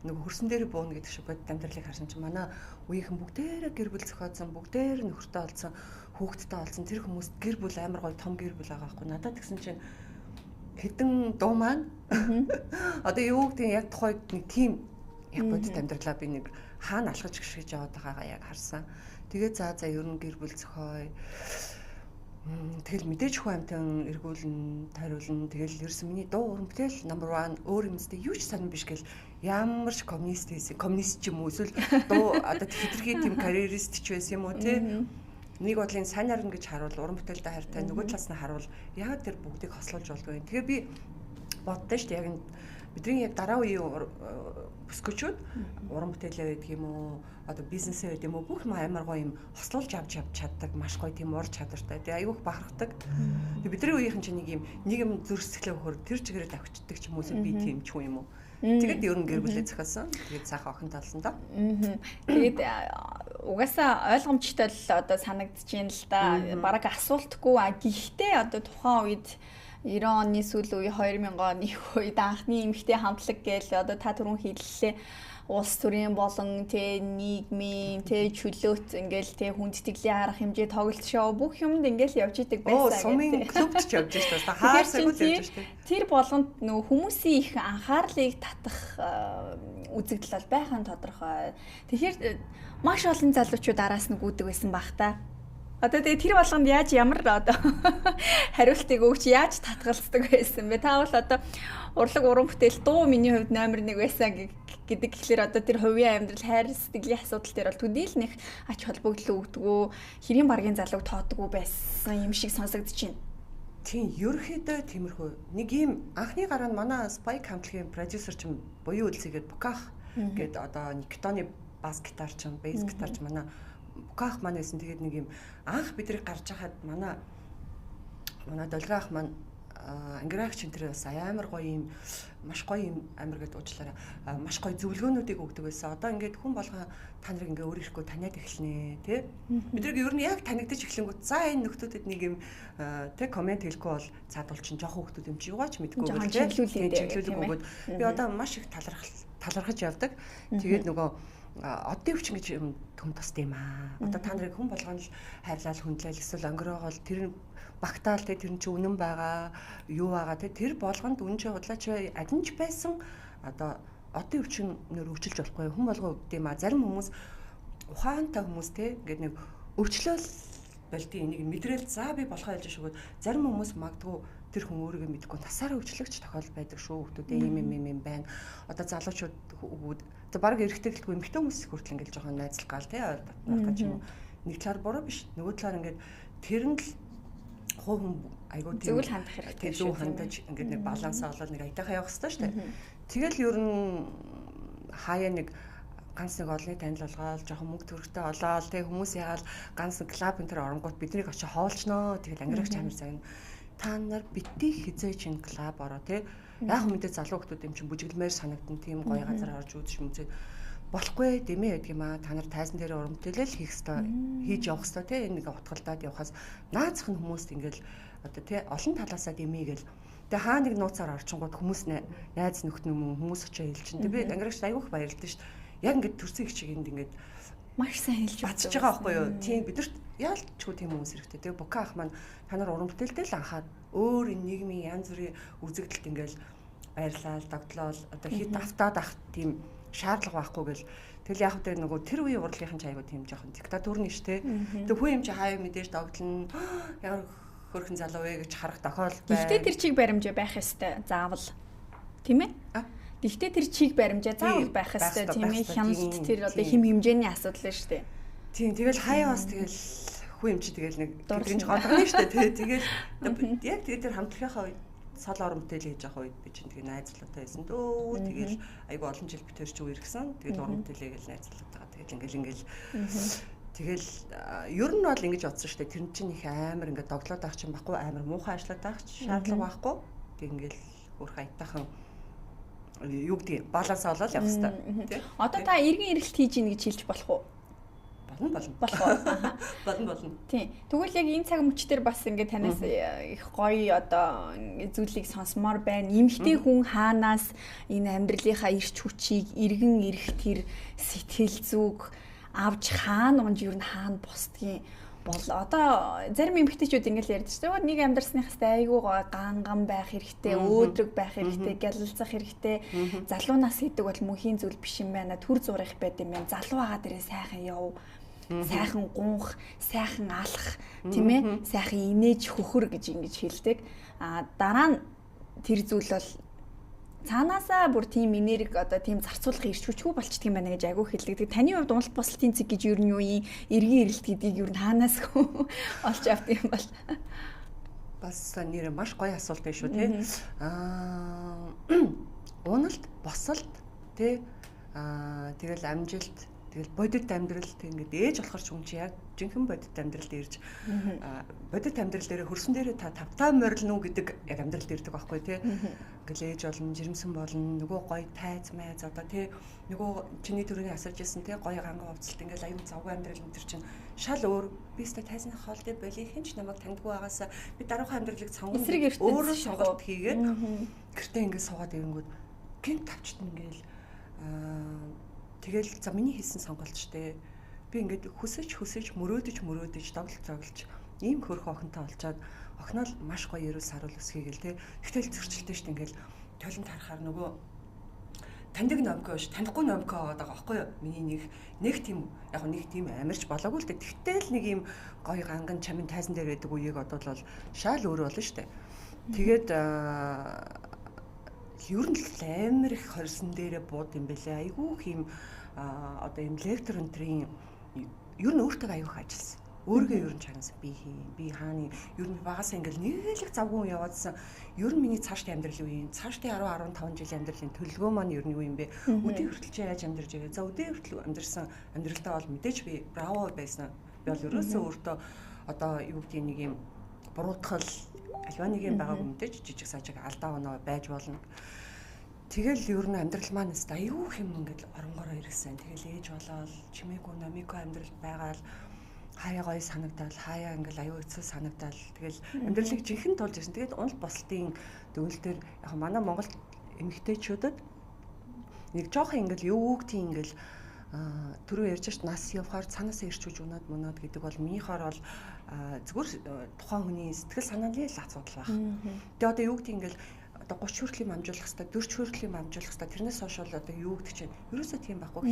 нөгөө хөрсөн дээр бууна гэдэг шиг бодит амьдралыг харсан чинь манай үеийнхэн бүгдээрээ гэр бүл зохиоцсон, бүгдээр нөхөртэй олцсон, хүүхэдтэй олцсон тэр хүмүүс гэр бүл амар гоё том гэр бүл байгаа байхгүй. Надад тэгсэн чинь хэдэн дуу маань одоо юу гэдэг яг тухайд нэг тийм яг бодит амьдралаа би нэг хаана алхаж гიშгэж яваад байгаагаа яг харсан. Тэгээд за ер нь гэр бүл зохиоё. Тэгэл мэдээж хүн амтан эргүүлэн, тариулна. Тэгэл ерөөс миний дуу уран бүтээл number 1 өөр юмстэй юу ч сонирн биш гэл ямар ч коммунист ч юм уу эсвэл дуу одоо хитрхи тийм карьерист ч байсан юм уу те. Нэг бодлын сайн харна гэж харуул уран бүтээлдээ хайртай нөгөө талаас нь харуул яг тэр бүгдийг хослуулж болдгоо. Тэгээ би боддоо шүү дээ яг бидний яг дараа үеийн бүсгүүчүүд уран бүтээлээ байдаг юм уу одоо бизнесээ байдаг юм уу бүх юм амар гоё юм хослуулж авч чаддаг маш гоё тийм ур чадвартай тэгээ аюух бахархдаг. Тэгээ бидний үеийнхэн чинь нэг юм зүрх сэтгэлээ өгөхөр тэр чигээрээ давчдаг ч юм уу би тийм ч юм уу. Тэгээд ер нь гэр бүлээ зохиосон. Тэгээд сайхан охин талсан да. Тэгээд угаасаа ойлгомжтой л одоо санагдчихээн л да. Бараг асуултгүй гэхдээ одоо тухайн үед 90 оны сүүл үе 2000 оны үед анхны эмэгтэй хамтлаг гээл одоо та түрүүн хэллээ улс төрийн болон тэ нийгмийн тэ чөлөөт ингээл тэ хүндтгэлийн арга хэмжээ тоглолт шоу бүх юмд ингээл явж идэг байсан гэдэг. Сумын клубт ч явж байгаа та хаарсаг үл явж байгаа. Тэр болгонд нөгөө хүмүүсийн их анхаарлыг татах үзэгдэл бол байхын тодорхой. Тэгэхээр маш олон залуучууд араас нь гүйдэг байсан бах та. Одоо тэгээ тэр болгонд яаж ямар одоо хариултыг өгч яаж татгалздаг байсан бэ? Та бол одоо урлаг уран бүтээл дуу миний хувьд номер 1 байсан гэдэг гэхлээр одоо тэр хувийн амьдрал хайр сэтгэлийн асуудал дээр бол төдийл нэг ач холбогдол өгдөгөө хэрийн баргийн залууг тоодгоо байсан юм шиг сонсогдож байна. Тийм ерөөхдөө тиймэрхүү нэг юм анхны гараа нь манай Spike хамтлагийн продюсер ч буюу үлсгээд Буках гэдэг одоо Никтоны бас гитарч бейс гитарч манай Буках маань байсан. Тэгээд нэг юм анх бидрийг гарч хахад манай долгиах маань ангираагч энэ тэр бас амар гоё юм маш гоё юм амир гэдэг уучлаарай маш гоё зөвлөгөөнүүдийг өгдөг байсан. Одоо ингээд хүн болгоо та нарыг ингээ өөр ирэхгүй таниад эхэлнэ тий. Бидрийг ер нь яг танигдаж эхлэнгүүт за энэ нөхдүүдэд нэг юм тий комент хэлэхгүй бол цаадуул чинь жоохон нөхдүүд юм чи юугаач мэдгүй бол тий чиглүүлэг өгөөд би одоо маш их талархаж явдаг. Тэгээд нөгөө оддын өвчин гэж юм төм тусд юм аа. Одоо та нарыг хүн болгоно л хайрлал хүндлэл эсвэл өнгөрөөгөл тэр багтаал тэр нь чи үнэн байгаа юу байгаа тэр болгонд үнэн чи худлаач адинч байсан одоо оддын өвчнөр өөрчилж болохгүй хүн болгоо өгд юм аа. Зарим хүмүүс ухаантай хүмүүс ингээд нэг өвчлөл болдгийг нэг мэдрэл за би болохоо ялж шүүгээд зарим хүмүүс магадгүй тэр хүн өөрийгөө мэдгүй насаараа өвчлөгч тохиол байдаг шүү. Хүмүүстэй юм байна. Одоо залуучууд хүүд за баг эрэгтэй гэлтгүй эмэгтэй хүмүүс хүртэл ингээд жоохон найзлах гал тий батнах гэж юм. Нэг талаар буруу биш. Нөгөө талаар ингээд тэр нь л хувь хүн айгуу тийм зөвл хандах хэрэгтэй шүү. Зөв хандаж ингээд нэг балансаа олоод нэг аятайхаа явах хэрэгтэй шүү дээ. Тэгэл ер нь хаяа нэг ганц нэг олны танил болгоол жоохон мөнгө төрхтэй олоод тий хүмүүс яагаад ганц нэг клуб энэ төр оронгууд биднийг очиж хоолчноо тэгэл ангирагч амир сайн та нар битгий хизээ чин клуб ороо тий яг мэдээ залуу хүмүүс юм чин бүжиглмээр санагдсан тийм гоё газар орж үзэж мүзээ болохгүй дэмээ байдаг юм аа. Та нар тайзан дээр уран бүтээлэл хийх ёстой хийж явах ёстой тий нэг утгалдаад явахаас наацх нь хүмүүст ингээл одоо тий олон талаасаа дэмээгээл тэгээ хаа нэг нууцаар орчингууд хүмүүс найз нөхд юм хүмүүс очиж хэлж чинь би ангирагч айгүйх баярлалаа шүү. Яг ингээд төрсөн их чигэнд ингээд маш сайн хэлж бацж байгаа байхгүй юу? Тийм бидэрт яалчгүй тийм хүмүүс хэрэгтэй. Тэгээ Бука ах маань та нар уран бүтээлтэй л анхаад өөр энэ нийгмийн янз бүрийн үзэгдэлт ингээд баярлал, догтлол одоо хит автаад ах тийм шаардлага байхгүй гэл тэгэл яг тэр нөгөө тэр үеийн урлагийнхан ч айгуу тийм жоохон диктатурны штэ. Тэг хүн юм чи хаяа мэдээж догтлон ямар хөрхэн залуу вэ гэж харах тохиолдол байна. Гэхдээ тэр чиг баримжаа байх ёстой. Заавал. Тийм ээ? Гэхдээ тэр чиг баримжаа заавал байх ёстой. Тийм ээ? Хяналт тэр одоо хэм хэмжээний асуудал нь штэ. Тийм тэгэл хаяа бас тэгэл хүн юм чи тэгэл нэг гэрж голгоно штэ. Тэгэл яг тэгээд тэр хамтлагийнхаа үед сал орон бүтээл хийж байгаа үед би чинь тэгээ найзлуутай байсан дөө. Тэгэл айгу олон жил би тэр чи үерхсэн. Тэгэл уран бүтээлээ гэл найзлуутайгаа тэгэл ингээл тэгэл ер нь бол ингэж бодсон шүү дээ. Тэр чинь их амар ингээд доглоод авах чинь баггүй амар муухай ажиллаад авах шаардлага байхгүй. Тэг ингээл өөр хайтахан юу гэдэг баланс олоод явах хэрэгтэй. Одоо та эргэн эргэлт хийж ийн гэж хэлж болох уу? Болно. Тийм. Тэгвэл яг энэ цаг мөчтөр бас ингээд танаас их гоё одоо зүйлийг сонсомоор байна. Эмэгтэй хүн хаанаас энэ амьдралынхаа ирч хүчийг эргэн ирэх тэр сэтгэл зүг авч хаана унж юу н хаана бусдгийн бол одоо зарим эмэгтэйчүүд ингээд ярьдаг шүү дээ. Нэг амьдрсныхаас айгүй ганган байх хэрэгтэй, өөдрөг байх хэрэгтэй, гялалцах хэрэгтэй. Залуу нас гэдэг бол мөнхийн зүйл биш юм байна. Төр зурах байд юм байна. Залуу байгаа дээрээ сайхан яв. Сайхан гунх, сайхан алах, тийм ээ? Сайхан инээж хөхөр гэж ингэж хэлдэг. Дараа нь тэр зүйл бол цаанаасаа бүр тийм энерги одоо тийм зарцуулах ирч хүчгүй болчдөг юм байна гэж агуу хэлдэг. Таны хувьд уналт босолтын цэг гэж юу юм? Эргэн эрэлт гэдгийг юу хаанаас олж авдаг юм бол? Бас нэр маш гоё асуулт байна шүү тий. Уналт босолт тий тэгэл амжилт тэгэл бодит амьдрал тэг ингээд ээж болохоор ч хүн чи яг жинхэнэ бодит амьдралд ирж бодит амьдрал дээр хөрсөн дээрээ та тавтаа морилно гэдэг яг амьдралд ирдэг байхгүй тий. Ингээл ээж болно, жирэмсэн болно, нөгөө гоё тайз майз одоо тий нөгөө чиний төрөний асууж ирсэн тий гоё ганга хувцалт ингээл аюун завгүй амьдрал энэ төр чинь шал өөр би өстой тайзны хоолтой болий хинч намайг тандгүй байгаасаа би дараахан амьдралыг сонгоно өөрөө сонголт хийгээд гэртээ ингээд суугаад ирэнгүүт гинт тавчтан ингээл тэгэл за миний хийсэн сонголт штэ. Би ингээд хүсэж мөрөөдөж доглож ийм хөрхөн охинтой олцоод охиноо л маш гоё ерөө саруул өсгийгээл те. Тэгтэл зөрчилтэй штэ ингээл толон тарахаар нөгөө таньдаг номко ш танихгүй номко байгаа байхгүй юу? Миний нэг тийм яг нэг тийм амарч болоогүй л те. Тэгтэл нэг ийм гоё ганган чамин тайзан дээр байдаг үеийг одоо л шал өөр болно штэ. Тэгээд ер нь амар их хорсон дээрээ бууд юм бэлээ. Айгүй юм одоо юм лектор өнтрийн ер нь өөртөө аюух ажилласан. Өөргөө ер нь чагансан би хааны ер нь багасаа ингээл нэг л завгүй яваадсан. Ер нь миний цаашдын амьдрал юу юм? Цаашдын 10-15 жилийн амьдралын төлөвлөгөө маань ер нь юу юм бэ? Өдөө хүртэл чи яаж амьдарч байгаа? За өдөө хүртэл амьдарсан амьдралдаа бол мэдээж би браво байсан. Би бол ерөөсөө өөртөө одоо юу гэдэг нэг юм буруутгал альва нэг юм байгааг мэдээж жижиг сажиг алдаа оноо байж болно. Тэгэл ер нь амьдрал маань өст аюу хэм ингээд оронгороо ирсэн. Тэгэл ээж болоод чимээгүй номико амьдрал байгаал хаяа гоё санагдал хаяа ингээл аюу хэцүү санагдал тэгэл амьдралыг жинхэнэ тулж ирсэн. Тэгээд уналт босолтын дүгнэлтээр яг манай Монгол эмэгтэйчүүдэд нэг жоохон ингээл юу гэх тийм ингээл түрүү ярьж шít нас явахаар цаанаасаа ирчүүж унаад гэдэг бол минийхаар бол зүгээр тухайн хүний сэтгэл санааны л асуудал байх. Тэгээ одоо юу гэдэг ингээл одоо 30 хүртлийн амжуулах хэвээр 40 хүртлийн амжуулах хэвээр тэрнээс хойш бол одоо юу гэдэг чинь ерөөсөө тийм байхгүй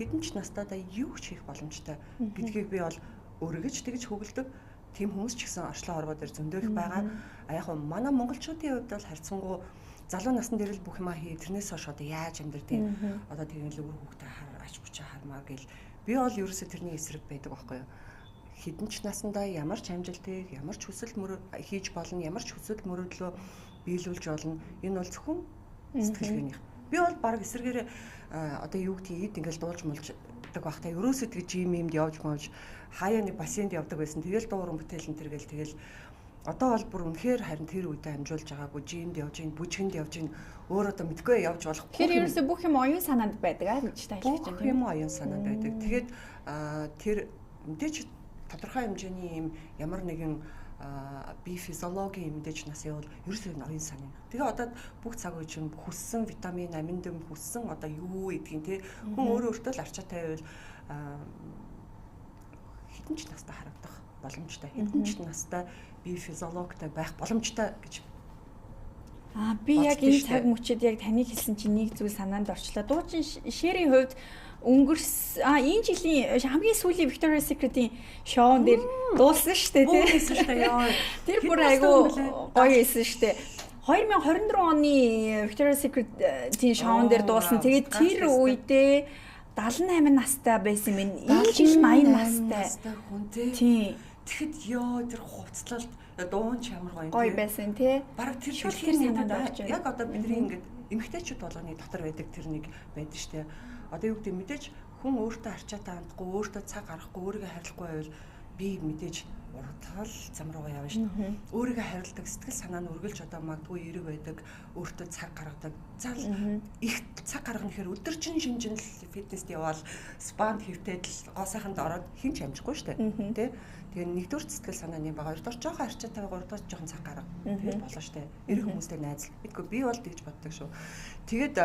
хэдэн ч настайдаа юу ч хийх боломжтой гэдгийг би бол өөригч тэгж хөглөдөг тийм хүмүүс ч гэсэн орчлон оргоо дээр зөндөөх байгаа. Яг нь манай монголчуудын хувьд бол харьцангуй залуу насны дээр л бүх юма хий тэрнээс хойш одоо яаж амьдрэх одоо тэгээд л өөр хүүхдээ ач бүчээ хармаа гэл би бол ерөөсөө тэрний эсрэг байдаг байхгүй юу. Хэдэн ч насандаа ямар ч амжилтыг ямар ч хүсэл хийж болно ямар ч хүсэл мөрөөдлөө биелүүлж болно. Энэ бол зөвхөн сэтгэлгээнийх. Би бол баг эсрэгээр одоо юу гэдгийг ингээл дуулж мулждаг бахтай ерөөсөө тэгж юмд явж мууж хаяа нэг бассейнд явдаг байсан. Тэгэл дууран бүтээл энэ тэргээл тэгэл одоо бол бүр үнэхээр харин тэр үедээ амжуулж байгаагүй жимд явж ийн бүжгэнд явж ийн өөр одоо мэдгүй явж болохгүй. Тэр ерөөсөө бүх юм оюун санаанд байдаг аа гэж тайлбарлаж байна. Бүх юм оюун санаанд байдаг. Тэгээд тэр мэдээж тодорхой хэмжээний юм ямар нэгэн би физиологийн мэдээж нас явал ерөөсөө оюун санаа. Тэгээ одоо бүх цаг үе чинь хүссэн витамин, аминдим хүссэн одоо юу гэдгийг те хүн өөрөө өөртөө л арчаатай байвал хэдэн ч настай харагдах боломжтой. Хэдэн ч настай би физиологтой байх боломжтой гэж Би яг энэ цаг мөчид яг таны хэлсэн чинь нэг зүйл санаанд орчлоо. Дуучин Шэрийн хувьд энэ жилийн хамгийн сүүлийн Victoria's Secret-ийн шоун дээр дуулсан шүү дээ тий. Тэр бүр айгу гоё байсан шүү дээ. 2024 оны Victoria's Secret-ийн шоун дээр дуулсан. Тэгээд тэр үедээ 78 настай байсан юм. Энэ жил 80 настай хүн тий. Тэгэхэд тэр хувцлалт дуун чамар гоё байсан тий. Бараг тэр шүлхийн санаанд орж байна. Яг одоо бидний ингээд эмэгтэйчүүд болгоны дотор байдаг тэр нэг байдаг шүү дээ. Одоо юу гэдэг мэдээж хүн өөртөө арчаатай хандахгүй, өөртөө цаг гаргахгүй, өөрийгөө харилцахгүй байвал би мэдээж уртал зам руугаа явна шүү дээ. Өөрийгөө харилдаг, сэтгэл санаа нь өргөлж одоо магадгүй эерэг байдаг, өөртөө цаг гаргадаг. Зал их цаг гаргах нэхэр өдөржин шинжил фитнест яваал спанд хэвтээд л гоо сайханд ороод хин ч амжихгүй шүү дээ. Тэ? Тэгээ нэгдүгээр сэтгэл санаа нэг байгаа, хоёрдугаар жоохон арчаатай, гуравдугаар жоохон цаг гарга. Тэгээд болно шүү дээ. Эрэг хүмүүстэй найзал. Бидгүй би бол тэгж боддог шүү. Тэгээд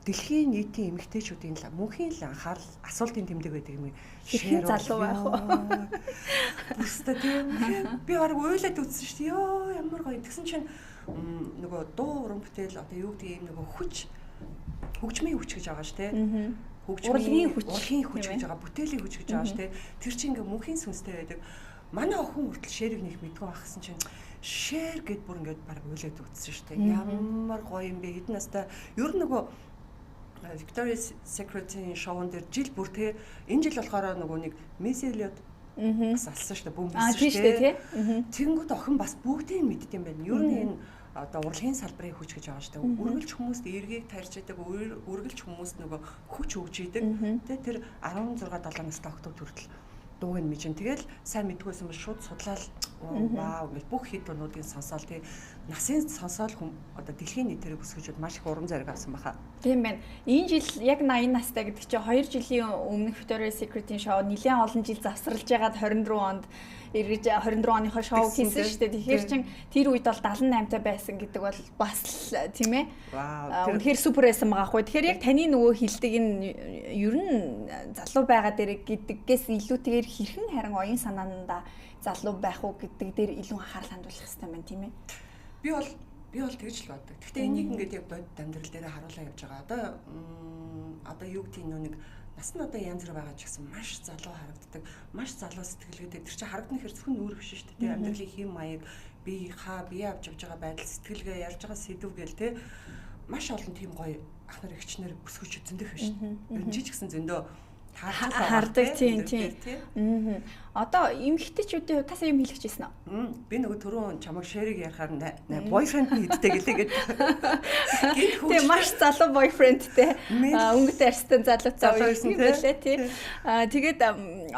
дэлхийн нийтийн эмэгтэйчүүдийн мөнхийн л анхаарал асуултын тэмдэг байдаг юм. Хэрхэн залуу байх вэ? Бүстэ тийм би баг уйлаад үзсэн шүү дээ. Йоо ямар гоё. Тэгсэн чинь нөгөө дуу уран бүтээл одоо юу гэдэг юм нөгөө хөгжмийн хүч гэж байгаа шүү дээ. Хөгжмийн хүч гэж байгаа, бүтээлийн хүч гэж байгаа шүү дээ. Тэр чинь ингээ мөнхийн сүнстэй байдаг. Манай охин хүртэл шэрэг нэг мэдгүй ахсан чинь шэр гэд бүр ингээд баг уйлаад үзсэн шүү дээ. Ямар гоё юм бэ? Хэдэн настай ер нь нөгөө Victoria's Secret-ийн шоун дээр жил бүр те энэ жил болохоор нөгөө нэг Missy Elliott бас алсан шүү дээ. Бөмбөсөн шүү дээ. Тэнгүүд охин бас бүгдийг мэддэм байна. Ер нь энэ одоо урлагийн салбарын хүч гэж байгаа шүү дээ. Үргэлж хүмүүст эргийг тарьж идэг, үргэлж хүмүүст нөгөө хүч өгж идэг. Тэ тэр 16 7 настай октод хүртэл дууг нь мэдэн. Тэгэл сайн мэдгүйсэн бол шууд судлаад вау гэж бүх хит өнүүдийн сонсоол тий насын сонсоол одоо дэлхийн нийтээр бүсгүйчүүд маш их урам зориг авсан баха. Тийм байна. Энэ жил яг 80 настай гэдэг чинь 2 жилийн өмнөх Victoria's Secret-ийн шоу нэлээд олон жил завсарлаж ягаад 24 онд эргэж 24 оныхоо шоу хийсэн шүү дээ. Тэгэхээр чин тэр үед бол 78 таа байсан гэдэг бол бас тийм ээ. Үнэхээр супер байсан байгаа хгүй. Тэгэхээр яг таны нөгөө хэлдэг энэ ер нь залуу байгаа дээр гэдгээс илүүтэйгээр хэрхэн харин оюун санаандаа залуу байх уу гэдэг дээр илүү анхаарал хандуулах хэрэгтэй байна тийм ээ. Би бол тэгж л боддог. Гэхдээ энийг ингээд яг бодит амьдрал дээр харуулаа явж байгаа. Одоо юу гэдэг нэг нас нь одоо янз бүр байгаа ч гэсэн маш залуу харагддаг. Маш залуу сэтгэлгээтэй. Тэр чинь харагдана хэрэг зөвхөн нүүр биш шүү дээ. Амьдралын хэм маяг бие авч явж байгаа байдал сэтгэлгээ ярьж байгаа сэдв гээл те маш олон тийм гоё ах нар эгчнэр бүсгүйч зөндөх биш. Ер нь жижигсэн зөндөө хардаг тийм. Одоо эмэгтэйчүүдийн хувьд тасаа юм хэлэх гэсэн үү? Би нөгөө түрүүн чамайг шэрийг ярахаар бойфренд нь хийдтэй гэлээ гэдэг. Тийм маш залуу бойфрендтэй. Өнгөтэй арстан залуу байсан байлээ тий. Тэгээд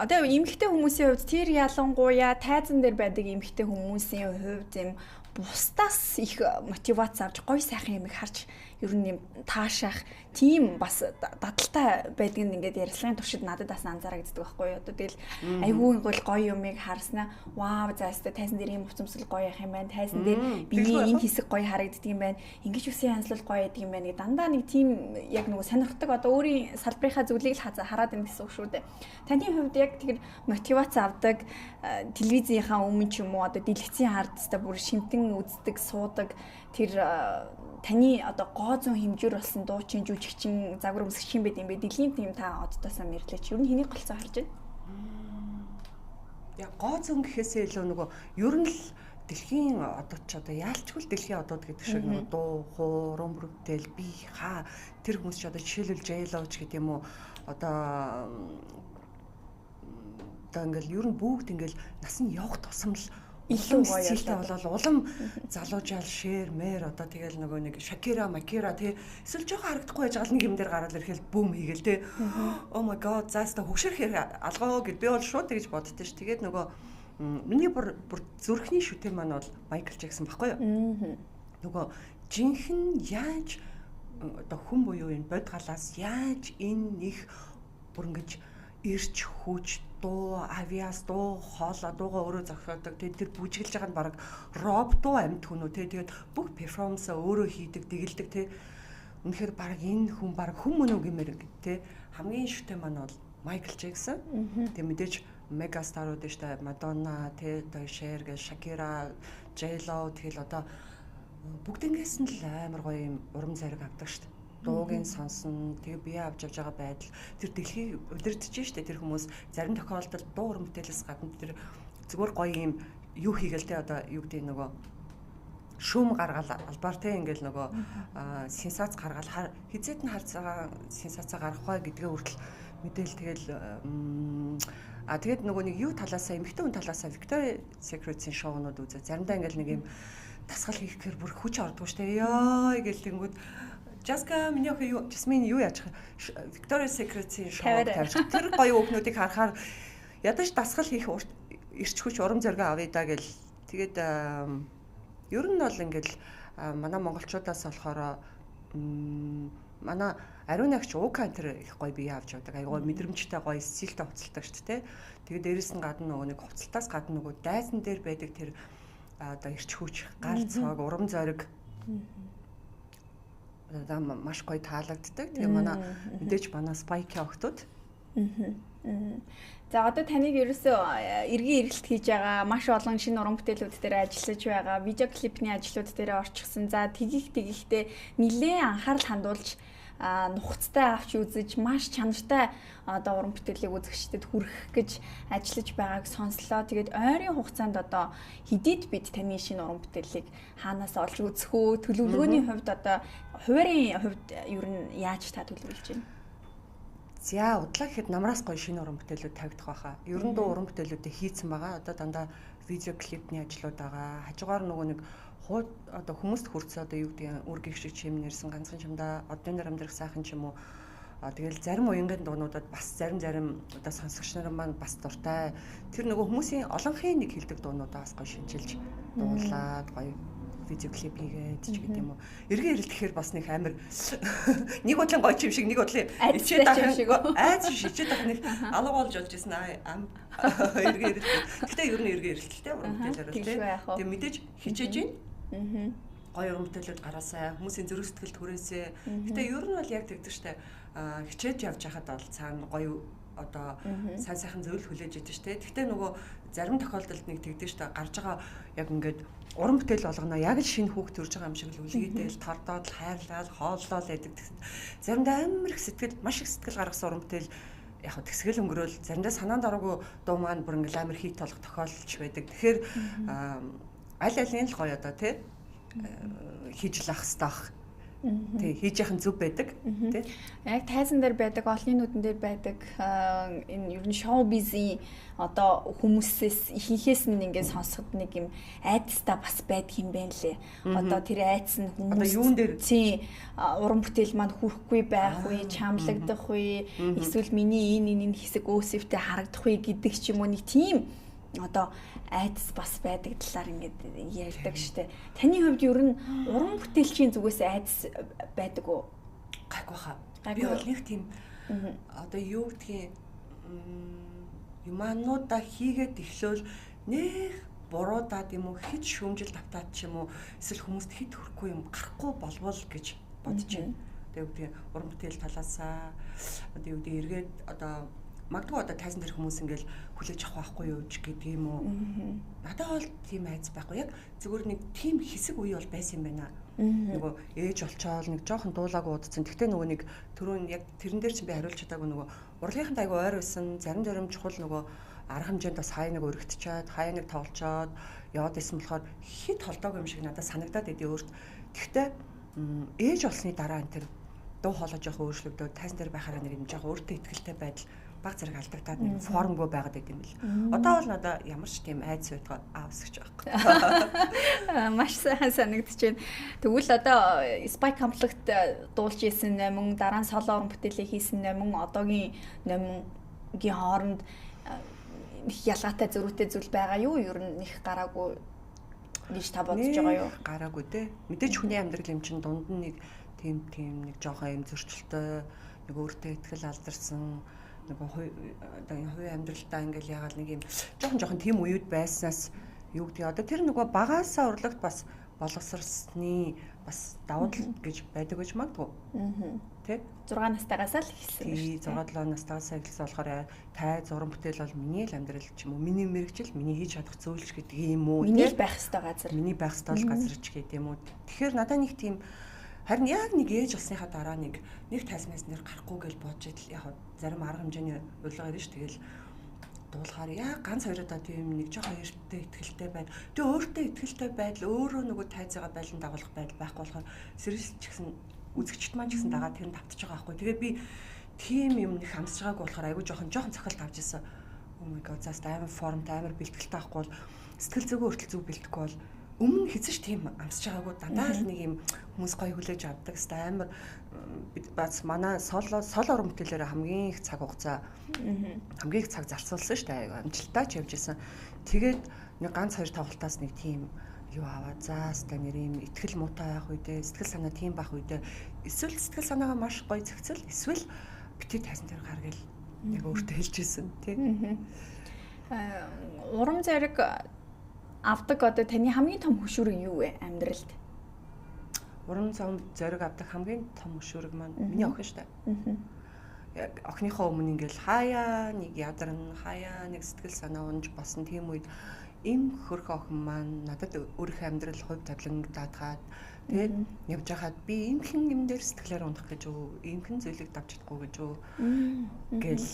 одоо эмэгтэй хүмүүсийн хувьд тэр ялангуяа тайзан дээр байдаг эмэгтэй хүмүүсийн хувьд юм бусдаас их мотивац авч гоё сайхан юм харж ер нь юм таашаах тийм бас дадалтай байдаг нь ингээд ярилцлагын туршид надад бас анзаарагддаг байхгүй юу. Одоо тэгэл айгүй гол гоё юмыг харснаа вау заастаа тайзан дээр юм уцамсал гоё явах юм байна. Тайзан дээр биеийн энэ хэсэг гоё харагддаг юм байна. Ингэж үсэн янзлал гоё байдаг юм байна. Дандаа нэг тийм яг нөгөө сонирхдаг одоо өөрийн салбарынхаа зүйлийг л хараад байна гэсэн үг шүү дээ. Таны хувьд яг тэр мотивац авдаг телевизийнхаа өмнө ч юм уу одоо дэлгэцийн хардстай бүр шимтэн үздэг суудаг тэр таны одоо гоо зүүн хэмжүүр болсон дуучин жүжигчин загвар өмсгчин байд юм бэ? Дэлхийн тим та оддоосаа мэрлээч. Ер нь хэний голцоо харж байна? Яг гоо зүүн гэхээсээ илүү нөгөө ер нь л дэлхийн одод ч одоо яалчгүй дэлхийн одод гэдэг шиг нөгөө дуу, уран бүтээл, бие, тэр хүмүүс ч одоо жишээлбэл J-Lo ч гэдэг юм уу одоо ингээл ер нь бүгд ингээл нас нь явах тусам л илүү гоё болол улам залуужаал шэр мэр одоо тэгэл нөгөө нэг Shakira Makira тий эсвэл жоохон харагдахгүй байж байгаа нэг юм дээр гараад ирэхэл бүүм хийгээл тий oh my god зааста хөшөрхөр алгаа гэд би бол шууд тэгж боддоо ш. Тэгээд нөгөө миний бүр зүрхний шүтэн маань бол Michael Jackson байхгүй юу? Нөгөө жинхэнэ яаж одоо хүн буюу энэ бод галаас яаж энэ них бүр ингэж ирч хүч дуу авиас дуу хоолой дуугаа өөрөө зохиодог тэр бүжиглж байгаа нь баг робот дуу амьд хүн үү тэгээд бүх перформансаа өөрөө хийдэг дэгэлдэг те үнэхээр баг энэ хүн баг хүн мөн үү гэмээр те хамгийн шүтэн маань бол Michael Jackson тэг мэдээж мега старууд дээ штэ Madonna те одоо Cher гэ Shakira J-Lo тэгэл одоо бүгднгээс нь л амар гоё юм урам зориг авдаг шүү дээ. Дууг нь сонсон, тэгээ бие авч явж байгаа байдал тэр дэлхийг удирдах шүү дээ. Тэр хүмүүс зарим тохиолдолд дуу уран бүтээлээс гадна тэр зүгээр гоё юм юу хийгээл те одоо юу гэдэг нөгөө шүүм гаргаал албаар те ингээл нөгөө сенсац гаргаал хизээд нь харцаа сенсацаа гаргах бай гэдгээ хүртэл мэдээл тэгэл тэгээд нөгөө нэг юу талаасаа эмэгтэй хүн талаасаа Victoria's Secret-ийн шоунууд үзээ. Заримдаа ингээл нэг юм тасгал хийх гэхээр бүр хүч ордгоо штэ. Яа гэл тэнгүүд Жаска миний охин юу Жасмин юу яаж Victoria's Secret-ийн шоунд тавьж тэр гоё өөхнүүдийг харахаар ядаж дасгал хийх ирч хүч урам зориг авъя да гэл тэгээд ер нь бол ингээл манай монголчуудаас болохоор манай ариун агч уука энэ их гоё бие авч явдаг. Аягүй мэдрэмжтэй гоё стилтэй хувцалдаг шүү дээ. Тэгээд дээрэс нь гадна нөгөө нэг хувцалтаас гадна нөгөө дайсан дээр байдаг тэр одоо ирч хүч, гар цог, урам зориг маш гоё таалагддаг. Тэгээ манай мэдээж манай спайки охтууд. За одоо таныг ерөөсөө эргэн эргэлт хийж байгаа маш олон шинэ уран бүтээлүүд дээр ажиллаж байгаа, видео клипний ажлууд дээр орчихсон. За тэгихтэй нэлээд анхаарал хандуулж нухацтай авч үзэж маш чанартай одоо уран бүтээлийг үзэгчдэд хүргэх гэж ажиллаж байгааг сонслоо. Тэгээд ойрын хугацаанд одоо хэдийд бид таны шинэ уран бүтээлийг хаанаас олж үзэх үү? Төлөвлөгөөний хувьд одоо хуваарийн хувьд ер нь яаж та төлөвлөж байна? За удлаа гэхэд намраас гоё шинэ уран бүтээлүүд тавигдах байхаа. Ер нь дуу уран бүтээлүүдээ хийцэн байгаа. Одоо дандаа видео клипний ажлууд байгаа. Хажуугаар нөгөө нэг одоо хүмүүст хүрцээ одоо юу гэдэг үр гих шиг чим нэрсэн ганцхан чимдаа одны нарамдрах сайхан ч юм уу. Тэгэл зарим уянгийн дуунуудад бас зарим одоо сонсогч нар маань бас дуртай. Тэр нөгөө хүмүүсийн олонхын нэг хэлдэг дуунуудаа бас гоё шинжилж дуулаад гоё видео клип хийгээд ч гэдэг юм уу. Эргэн ирэл тэгэхээр бас нэг амар нэг бодлон гоё чим шиг нэг бодлын ичээд байх шиг айц шичээд байх нэг алга болж ирсэн эргэн ирэл. Гэтэ ер нь эргэн ирэлттэй уран бүтээлээр л тийм. Тэгээ мэдээж хичээж байна. Гоё уран бүтээлүүд гараасаа хүмүүсийн зүрх сэтгэл түрээсээ. Гэтэ ер нь бол яг тэгдэг штэ хичээж явж байхад бол цаана гоё одоо сайн сайхан зөвлөл хүлээж идэв штэ. Гэтэ нөгөө зарим тохиолдолд нэг тэгдэг штэ гарч байгаа яг ингээд уран бүтээл болгоно яг л шинэ хүүхд төрж байгаа юм шиг л үлгийдэл тордоод хайрлал хооллол гэдэг. Заримдаа амар их сэтгэл маш их сэтгэл гаргасан уран бүтээл яг тэгсгэл өнгөрөөл заримдаа санаанд ороогүй дуу маань бүр ингээл амар хит толох тохиолдолч байдаг. Тэгэхээр аль алин л гоё одоо тий хийж л ах хэвээр тий хийж яхын зүв байдаг тий яг тайзан дээр байдаг олонний нүдэн дээр байдаг энэ ер нь шоу бизнесийн одоо хүмүүсээс ихэнхээс нь ингээд сонсоход нэг юм айдастай бас байдаг юм байна лээ. Одоо тэр айдас нь хүмүүс одоо юун дээр тий уран бүтээл маань хүрхгүй байх үе, чамлагдах үе, эсвэл миний энэ хэсэг өөсөвтэй харагдах үе гэдэг ч юм уу нэг тийм одоо айдас бас байдаг талаар ингээд ярьдаг штэ. Таны хувьд ер нь уран бүтээлчийн зүгээс айдас байдаг уу? Гайгүй хаа. Би бол нэг тийм одоо юу гэдгийг юмануудаа хийгээд эхлөөл нэх буруудаад юм уу хит шүүмжил тавтаад ч юм уу эсвэл хүмүүст хит хүрхгүй юм гарахгүй болвол гэж бодож байна. Тэгээ уран бүтээл талаасаа одоо юу гэдэг эргээд одоо магадгүй одоо тайзан дээр хүмүүс ингээл хүлээж авах байхгүй юу ч гэдэг юм уу. Надад бол тийм айц байхгүй. Яг зүгээр нэг тийм хэсэг үе бол байсан юм байна. Нөгөө ээж олчоол нэг жоохон дуулаагүй удацсан. Тэгтээ нөгөө нэг түрүүн яг тэрэн дээр чинь би хариулж чадаагүй нөгөө урлагийнханд айгу ойр байсан. Зарим чухал нөгөө арга хэмжээнд бас хаяа нэг өргөтчаад, хаяа нэг тоглолцоод яваад исэн болохоор хит холдоог юм шиг надад санагдаад идэв өөрт. Тэгтээ ээж олсны дараа энэ тэр дуу хоолой жоохон өөрчлөгдөө тайзан дээр байхаараа нэг юм жоохон өөртөө ихтэй байдал баг зэрэг алдагдаад нэг формгүй байгаад байт юм бэл. Одоо бол надаа ямар ч тийм айц байтгаа авсгч байхгүй. Маш сайн санагдаж байна. Тэгвэл одоо Spy Complete дуулж исэн номин, дараа нь соло уран бүтээлээ хийсэн номин, одоогийн номингийн хооронд их ялгаатай зөрүүтэй зүйл байгаа юу? Ер нь их гараагүй гэж та бодож байгаа юу? Гараагүй те. Мэдээж хүний амьдрал юм чин дунд нь нэг тийм нэг жоохон юм зөрчилтэй, нэг өөртөө ихтгэл алдарсан нэг одоо хувийн амьдралдаа ингээл ягаал нэг юм жоохон тийм үеуд байснаас юу гэдэг одоо тэр нөгөө багаасаа урлагт бас боловсрсны бас давуу тал гэж байдаг гэж магадгүй. Тэ? 6 настайгаас л эхэлсэн байна шүү дээ. 6-7 настайгаас эхэлсэн болохоор тай зураг бүтээл бол миний л амьдрал ч юм уу, миний мэрэгжил, миний хийж чадах зүйлч гэдэг юм уу? Миний байх ёстой газар. Миний байх ёстой газар ч гэдэг юм уу. Тэгэхээр надад нэг тийм харин яг нэг ээж болсныхаа дараа нэг тайснаас нэр гарахгүй гэж бодож идэл яг зарим арга хэмжээний урилга ирж тэгэл дуулахаар яг ганц хоёроо тийм нэг жоохон эрттэй ихтгэлтэй байд. Тэгээ өөртөө ихтгэлтэй байдал өөрөө нөгөө тайзгаа байлан дагуулах байдал байхгүй болохоор сэрэлч гэсэн үзэгчд маань ч гэсэн дагаад тэр нь тавтаж байгаа байхгүй. Тэгээ би тийм юм их амсж байгааг болохоор айгүй жоохон цохилт авч ирсэн. Oh my god, заас амар формтой амар бэлтгэлтэй байхгүй бол сэтгэл зүгөө хүртэл зүг бэлтгэхгүй бол өмнө хэзээ ч тийм амсж байгаагүй дандаа л нэг юм хүмүүс гоё хүлээж авдаг хэвээр амар бас манай соло уран бүтээлээр хамгийн их цаг хугацаа хамгийн их цаг зарцуулсан шүү дээ. Амжилттай ч явж исэн. Тэгээд нэг ганц хоёр тоглолтоос нэг тийм юу аваад заастаа нэр юм ихтгэл муутай байх үедээ сэтгэл санаа тийм байх үедээ эсвэл сэтгэл санаагаа маш гоё зохицол эсвэл битгий тайсан дээр гаргал яг өөртөө хэлж исэн тийм. Урам зориг авдаг одоо таны хамгийн том хөшүүрэг юу вэ амьдралд? Урам зориг авдаг хамгийн том хөшүүрэг маань миний охин шүү дээ. Яг охиныхоо өмнө ингээл хаяа нэг ядарна, хаяа нэг сэтгэл санаа унж басан тийм үед им хөрх охин маань надад өөрийнхөө амьдрал хувь тавилан даатгаад тэгээд явж хахад би имхэн юм дээр сэтгэлээр унах гэж үү, имхэн зүйлийг давж чадахгүй гэж үү гэл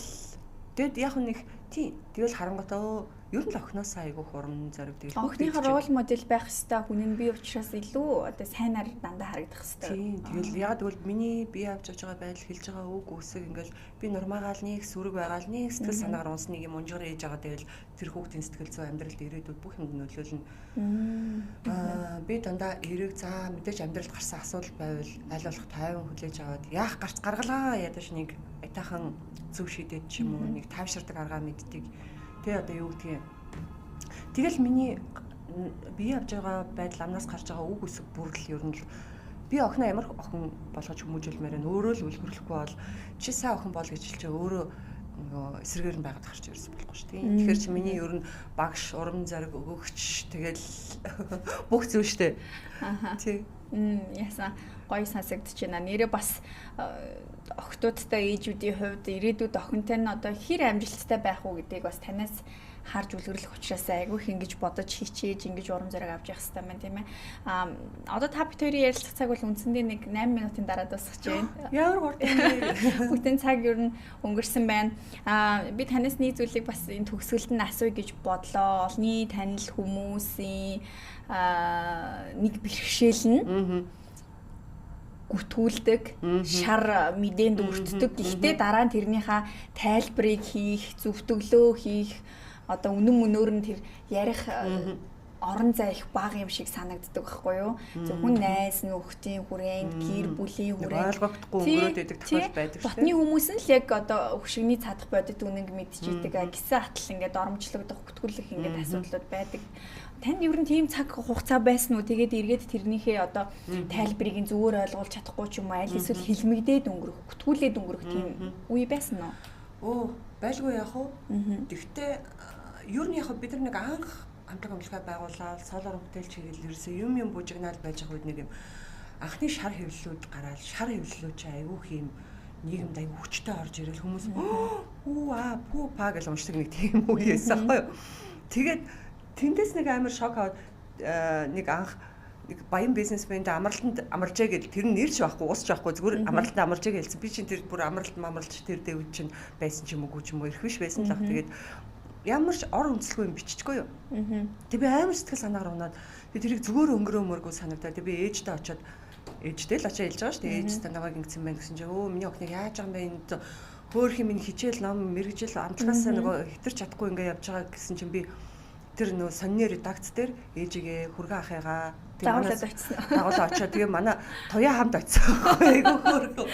тэгэд яг нэг тийм тэгэл харангуйтаа ер нь л охиноосаа айгүй хурам зориг тэгэл охиныхоо рол модель байх хэвээр хүн нь би учраас илүү одоо сайнаар дандаа харагдах хэвээр. Тийм тэгэл яг тэгвэл миний би авч явж байгаа байдал хэлж байгаа үг үсэг ингээл би нормагаал нэг сүрэг байгаал нэг сэтгэл санаагаар унсныг юм унжгаар ээж байгаа тэгэл тэр хүүхдийн сэтгэл зүй амьдралд ирээдүйд бүх юм нөлөөлнө. Би дандаа эрэг за мэдээж амьдралд гарсан асуудал байвал аль болох тайван хүлээж аваад яах гарч гаргалгаа ядаж нэг айтаахан зөв шидэд ч юм уу нэг тайвширдаг аргаа мэддэг. Тэ одоо юу гэдгийг. Тэгэл миний би явж байгаа байдал амнаас гарч байгаа үг үсэг бүрэл ер нь л би охиноо ямар охин болгож хүмүүжүүлмээр нь өөрөө л үлгэрлэхгүй бол чи сайн охин бол гэж хэлчихээ өөрөө нөгөө эсрэгээр нь байгаад гарч ирсэн болохгүй шүү дээ. Тэгэхээр чи миний ер нь багш, урам зориг өгөгч тэгэл бүх зүйл шүү дээ. Тий. Яасан гоё сонсогдож байна. Нэрээ бас охтуудтай ээжүүдийн хувьд ирээдүйд охинтой нь одоо хэр амжилттай байх уу гэдгийг бас танаас харж үлгэрлэх учраас айгүй их ингэж бодож хичээж ингэж урам зориг авч явах хэрэгтэй байна тийм ээ. Одоо та бид хоёрын ярилцах цаг бол үндсэндээ нэг 8 минутын дараа дуусах гэж байна. Ямар хурдан бэ? Бүтэн цаг ер нь өнгөрсөн байна. Би танаас нэг зүйлийг бас энэ төгсгөлд нь асууя гэж бодлоо. Олны танил хүмүүсийн нэг бэрхшээл нь гүтгүүлдэг, шар мэдээнд өртдөг. Гэхдээ дараа нь тэрнийхээ тайлбарыг хийх, зөвтгөлөө хийх, одоо үнэн мөнөөр нь тэр ярих орон зай их бага юм шиг санагддаг байхгүй юу? Зөвхөн найз нөхдийн хүрээнд, гэр бүлийн хүрээнд ойлгохдохгүй өнгөрөөд байдаг тохиол байдаг шүү дээ. Дотны хүмүүс нь л яг одоо хөшигний цадах бодит үнэнг мэдчихийдэг. Гисэн атал ингээд оромжлогдох, гүтгүүлэх ингээд асуудлууд байдаг. Танд ер нь тийм цаг хугацаа байсан уу? Тэгээд эргээд тэрнийхээ одоо тайлбарыг зүгээр ойлгуулж чадахгүй ч юм уу? Аль эсвэл хэлмэгдээд өнгөрөх, гүтгүүлээд өнгөрөх тийм үе байсан уу? Оо, байлгүй яах вэ? Тэгвэл ер нь яг бид нар нэг анх хамтран амжилттай байгуулаад солоор бүтээлч хийгээл ерөөсөө юм бужигнаал байж байгаа үед нэг юм анхны шар хэвлэлүүд гараад шар хэвлэлүүд чи айгүйх юм нийгэмд айгүй хүчтэй орж ирэл хүмүүс пүү па гэж уншдаг нэг тийм үеэс аахгүй юу. Тэгээд тэндээс нэг амар шок аваад нэг анх нэг баян бизнесмэнд амралтанд амарчаа гэдэг тэр нь нэрч байхгүй уусч байхгүй зүгээр амралтанд амарчаа гэлсэн. Би чинь тэр бүр амралтч тэр дэвд чинь байсан ч юм уу их биш байсан л ах. Тэгээд ямар ч ор үндэслэхгүй юм биччихгүй юу. Тэг би амар сэтгэл санаагаар унаад тэрийг зүгээр өнгөрөөмөргөө санагдаад би ээжтэй очиод ээжтэй л очиад хэлж байгаа шүү дээ. Ээжтэй намайг ингэсэн байна гэсэн чинь миний охиныг яаж байгаа юм бэ? Хөөх юм хичээл ном мэрэгжил амтлагаасаа нөгөө хитэрч чадахгүй ингээ явж байгаа гэсэн чинь би тэр нөгөө сонины редакц дээр ээжигээ хүргэн ахыгаа дагуулад очиод тэгээ манай туяа хамт очсон. Айгу хөөрхөө.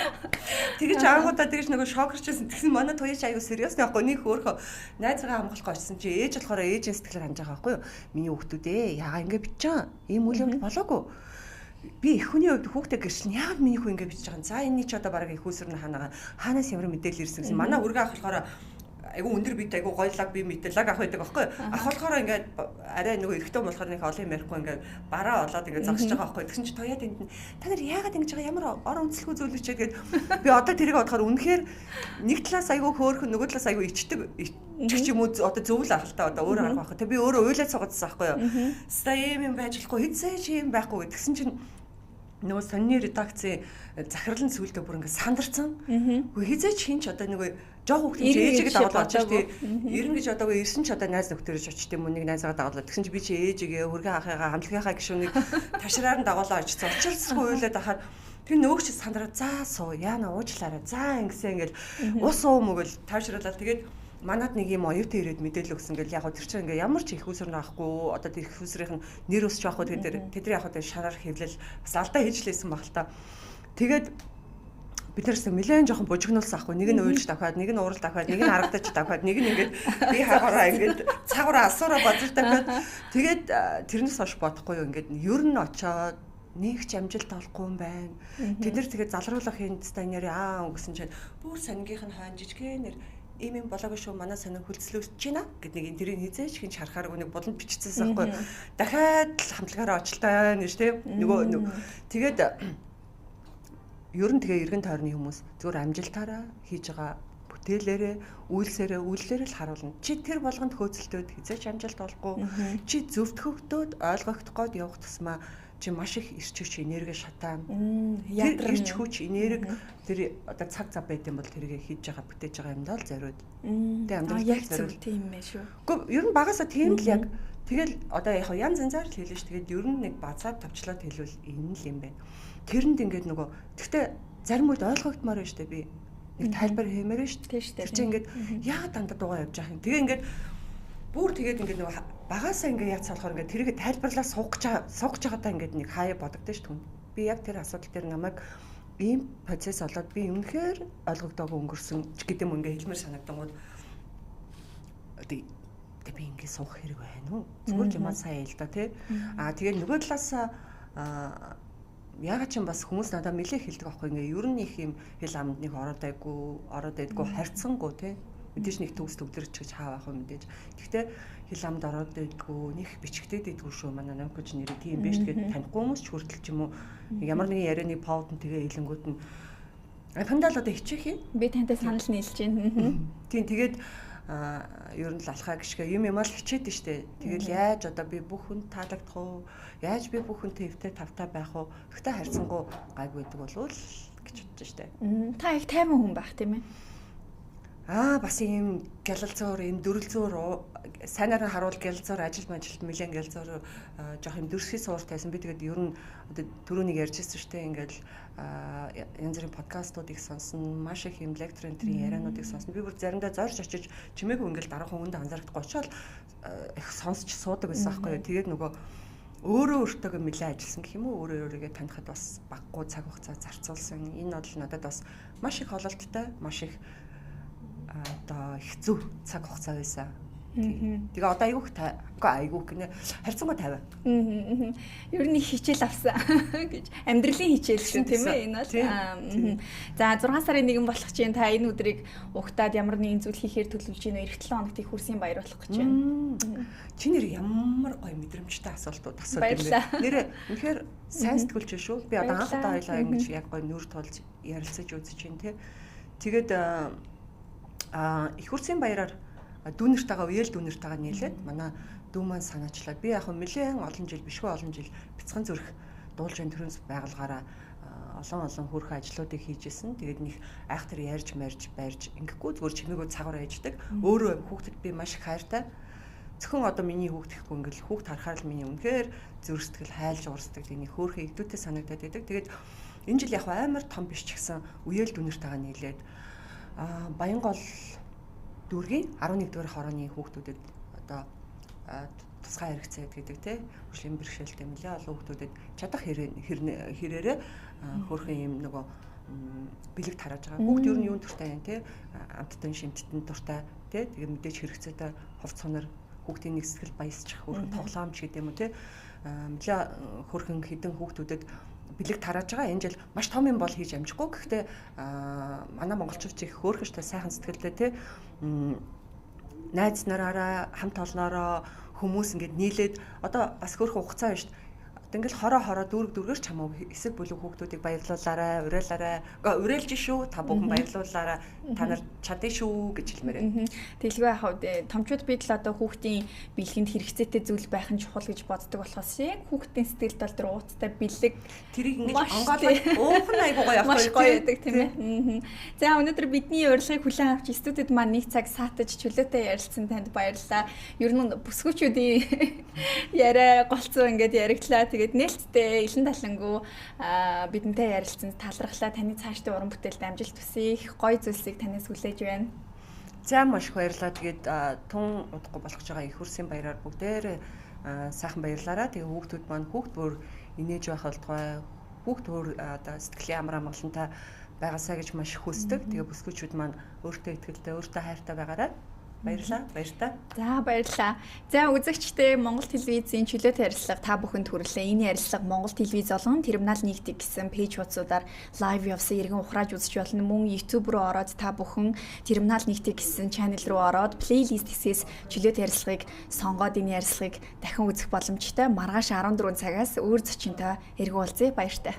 Тэгэж ангуудаа тэгэж нөгөө шокерчсэн. Тэгсэн манай туяа ч аюу сериусны байхгүй нэг хөөрхөө найзгаа хамгаалах очсон чи ээж болохоор ээжийн сэтгэлээр хандж байгаа байхгүй юу? Миний хүүхдүүдээ яага ингэ бичсэн. Ийм үйл явдал болоогүй. Би их хүний хувьд хүүхдээ гэрчлэн яагаад миний хүү ингэ бичиж байгаа юм. За энэ чи одоо бараг их хүүсэр нь хаанаас ямар мэдээлэл ирсэн гэсэн. Манай үргэ ах болохоор айгу өндөр биетэй айгу гоёлаг бие мэдлэг ах байдаг байхгүй. Ах болохоор ингээд арай нөгөө эрэгтэй болохоор нэг олон юм ярихгүй ингээд бараа олоод ингээд загсаж байгаа байхгүй. Тэгсэн чи тояад энд та нар яагаад ингэж байгаа ямар ор үндэслэхүү зөвлөж гээд би одоо тэрийг бодохоор үнэхээр нэг талаас айгу хөөрхөн нөгөө талаас айгу ичдэг ч юм уу одоо зөвл ахaltaа одоо өөр арга байхгүй. Тэг би өөрөө уйлаад суугаадсан байхгүй юу. Ста юм байж болохгүй хэзээ чи юм байхгүй гэдгсэн чинь нөгөө сонины редакцийн захирлын зүйлдээ бүр ингээд сандарсан. Хөө хизээч хинч одоо нөгөө жоох хүүхдийн ээжигээ дагуулж очиж тий. Ирэн гэж одоогүй ирсэн ч одоо найз нөхдөөрөж очиж тийм үү нэг найзгаа дагуулаад тэгсэн чи би чи ээжигээ хөргөн ахыгаа хамтлагийнхаа гишүүнийг тавшраар нь дагуулаа очиж учирсгүй уйлаад ахаад тэр нөгөөч сандраа заа суу яана уучлаарай заа ингэсэн ингээл ус уу мөгөл тавшруулаад тэгээд манад нэг юм оюутан ирээд мэдээлэл өгсөн гэл яг гоо тэр чинь ингээ ямар ч их усрын авахгүй одоо тэр их усрын нэр өсч байхгүй тэдний яг гоо шараар хэвлэл бас алдаа хийжлээсэн баг л та. Тэгээд бид тэрсэн нэлээд жоохон бужигнуулсан ахгүй нэг нь уйлж давхаад нэг нь уурал давхаад нэг нь харагдаж давхаад нэг нь ингээд би хаагаараа ингээд цагаараа асуураа бозж давхаад тэгээд тэрнээс хойш бодохгүй юу ингээд ер нь очоод нэг ч амжилт олохгүй юм байна. Тэд нар тэгээд залруулах юм станиар өнгөсөн чинь бүр сангийнх нь хаан жижигэнэр ийм юм болоогүй шүү манай сонин хөлцлөөж чина гэд нэг тэрийг хизээч хин шарахаар нэг болонд биччихсэн байхгүй. Дахиад хамтлагаараа очлоо нэж тийм нөгөө тэгээд ер нь тэгээ эргэн тойрны хүмүүс зөвхөн амжилтаараа хийж байгаа бүтээлээрээ үйлсээрээ л харуулна. Чи тэр болгонд хөөцөлтөөд хизээч амжилт олохгүй. Чи зөвтгөгдөөд ойлгогдох гээд явах тусмаа чи маш их эрч хүч энерги шатаан. Тэр эрч хүч энерги тэр одоо цаг зав байт юм бол тэргээ хийж байгаа бүтээж байгаа юмдаа л зориуд. Тэгээ амьдрал зориуд тийм байх шүү. Гэхдээ ер нь багасаа тийм л яг тэгэл одоо яг янз янзаар л хэлнэ шүү. Тэгээд ер нь нэг базаад тавчлаад хэлвэл энэ л юм байна. Тэрэнд ингээд нөгөө тэгтээ зарим үед ойлгогдмоор байна шүү дээ би. Нэг тайлбар хиймээр байна шүү дээ. Тэр чинь ингээд яагаад дандаа дуугаа явж байгаа юм. Тэгээ ингээд бүр тэгээд ингээд нөгөө багасаа ингээд яц болохоор ингээд тэрийг тайлбарлаа суугч байгаадаа ингээд нэг хаяа бодогдсон шүү дээ. Би яг тэр асуудал дээр намайг ийм процесс болоод би үнэхээр ойлгогдоогүй өнгөрсөн ч гэдэм ингээд хэлмээр санагдангууд тэг би ингээд суух хэрэг байна уу? Зүгээр юм сайн л да тий. Тэгээд нөгөө талаас ягаад ч юм бас хүмүүс надад нэлээ хэлдэг аахгүй ингээ ер нь их юм хэл амд нэг ороод байдгүй харьцангуй тий. Мэдээж нэг төгс төгдөрч гэж хаавах юм мэдээж. Гэхдээ хэл амд ороод байдгүй нэг бичгтээд идэггүй шүү манай намгч нэр тийм байж тэгээд танихгүй хүмүүс ч хүртэл ч юм уу ямар нэгэн ярианы паудн тэгээ хэлэнгүүд нь фандал одоо хичээх юм. Би тантай санал нийлж байна. Тийм тэгээд ер нь л алхаа гიშгэ юм л хичээд штэ. Тэгэл яаж одоо би бүх хүн таалагдах уу? Яаж би бүх хүнтэй эвтэй тавтай байх уу? Гэхдээ харьцангуй гайгүй байдаг болов л гэж бодож штэ. Та их тайван хүн байх тийм ээ. Бас ийм гялалзуур, ийм дөрөлзуур сайнаар нь харуул гялалзуур ажилт нэлээд гялалзуур жоох юм дөрсхий сууртайсан. Би тэгээд ер нь одоо түрүүнийг ярьжсэн штэ ингээл янз бүрийн подкастуудыг сонсно, маш их юм лектор энтрийн яриануудыг сонсно. Би бүр заримдаа зорж очиж чимээгүй ингээл дараахан хүнд анзаардахгүй очоод их сонсч суудаг байсан байхгүй юу. Тэгээд нөгөө өөрөө өөртөөгөө нэлээд ажилласан гэх юм уу, өөрийгөө танихад бас баггүй цаг хугацаа зарцуулсан. Энэ бол надад бас маш их хололттой, маш их одоо их зөв цаг хугацаа байсан. Тэгээ одоо айгүйх гинэ харьцангуй 50. Ер нь хичээл авсан гэж амьдралын хичээл гэсэн тийм ээ энэ бол. За 6 сарын 1 болох чинь та энэ өдрийг угтаад ямар нэгэн зүйл хийхээр төлөвлөж байна вэ? Эх 7 хоногт их хурсын баярлах гэж байна. Чи нэр ямар гоё мэдрэмжтэй асуултууд асууж байна. Нэр үнэхээр сайн сэтгүүлч шүү. Би одоо анхудаа хоёлаа ингэж яг гоё нүр тулж ярилцаж үзэж байна те. Тэгээд их хурсын баяраар дүүнэртэйгээ үеэл дүүнэртэйгээ нийлээд манай дүү маань санаачлаа. Би яг нэлээд олон жил бишгүй олон жил бяцхан зүрх дуулжин төрөнс байгaalгаараа олон хөрхөн ажлуудыг хийжсэн. Тэгээд нэг айхтар ярьж барьж ингэхгүй зүгээр чимээгүй цагаар ээждэг. Өөрөө хүүхдэд би маш их хайртай. Зөвхөн одоо миний хүүхд ихгүй ингээл хүүхд харахаар л миний үнэхээр зүрх сэтгэл хайлж уурсдаг. Тэний хөөрхөн идүүтэй санагдаад байдаг. Тэгээд энэ жил яг амар том биш ч гэсэн үеэл дүүнэртэйгээ нийлээд Баянгол дүүргийн 11 дугаар хорооны хүүхдүүдэд одоо тусгай хэрэгцээ гэдэг те хөгжлийн бэрхшээлтэй нэлээд олон хүүхдүүдэд чадах хэрээрээ хөрхэн юм нөгөө бэлэг тарааж байгаа. Хүүхд ер нь юун туртай юм те амттан шимттэн туртай те тэгээ мэдээж хэрэгцээтэй хувц сонор хүүхдийн нэг сэтгэл баясчих хөрхэн тоглоомч гэдэг юм уу те нэлээд хөрхэн хідэн хүүхдүүдэд бэлэг тарааж байгаа. Энэ жил маш том юм бол хийж амжихгүй. Гэхдээ манай монголчууд их хөөрхөштэй сайхан сэтгэлтэй те найз нараараа хамт олноороо хүмүүс ингээд нийлээд одоо бас хөрх хугацаа байна шүү дээ. Ингээл хороо дүүргээр ч хамаагүй эсэг бүлэг хүүхдүүдийг баярлуулаарай, уриалж шүү. Та бүхэн баярлуулаарай. Та нар чадсан шүү гэж хэлмээр байна. Тэгэлгүй яхав томчууд бид л одоо хүүхдийн бэлгэнд хэрэгцээтэй зүйл байх нь чухал гэж боддог болохоос яг хүүхдийн сэтгэлд бол тэр ууцтай бэлэг тэрийг ингэж онгоолгоод уухан айгуугаа явах маш гоё байдаг тийм ээ. За өнөөдөр бидний урилгыг хүлээн авч студид маань нэг цаг саатаж чөлөөтэй ярилцсан танд баярлалаа. Ер нь бүсгүүчүүдийн яриа голцоо ингээд яриглаа. Тэгээд нээлттэй элен талангуу бидэнтэй ярилцсан талархлаа. Таны цаашдын уран бүтээлд амжилт хүсье. Их гоё зүйлсийг танаас хүлээж байна. За маш их баярлалаа. Тэгээд тун удахгүй болох гэж байгаа их хөрсийн баяраар бүгдээр сайхан баярлаараа. Тэгээд хүүхдүүд маань хүүхд бүр инээж байх болтугай. Хүүхд бүр одоо сэтгэлийн амар амгалантай байгаасаа гэж маш их хүсдэг. Тэгээд бүсгүүчүүд маань өөртөө итгэлтэй, өөртөө хайртай байгаарай. Баярлалаа. Баярлалаа. За баярлалаа. За үзэгчдээ Монгол телевизийн чөлөөтэй ярилцлага та бүхэнд хүрэлээ. Энэ ярилцлага Монгол телевиз болон Терминал нэгдэг гэсэн пэйж хуудасуудаар лайв явсан иргэн ухрааж үзэж болно. Мөн YouTube руу ороод та бүхэн Терминал нэгдэг гэсэн channel руу ороод плейлист хэсгээс чөлөөтэй ярилцлагыг сонгоод энэ ярилцлагыг дахин үзэх боломжтой. Маргааш 14 цагаас өөр зочинтой эргүүлцээ. Баяртай.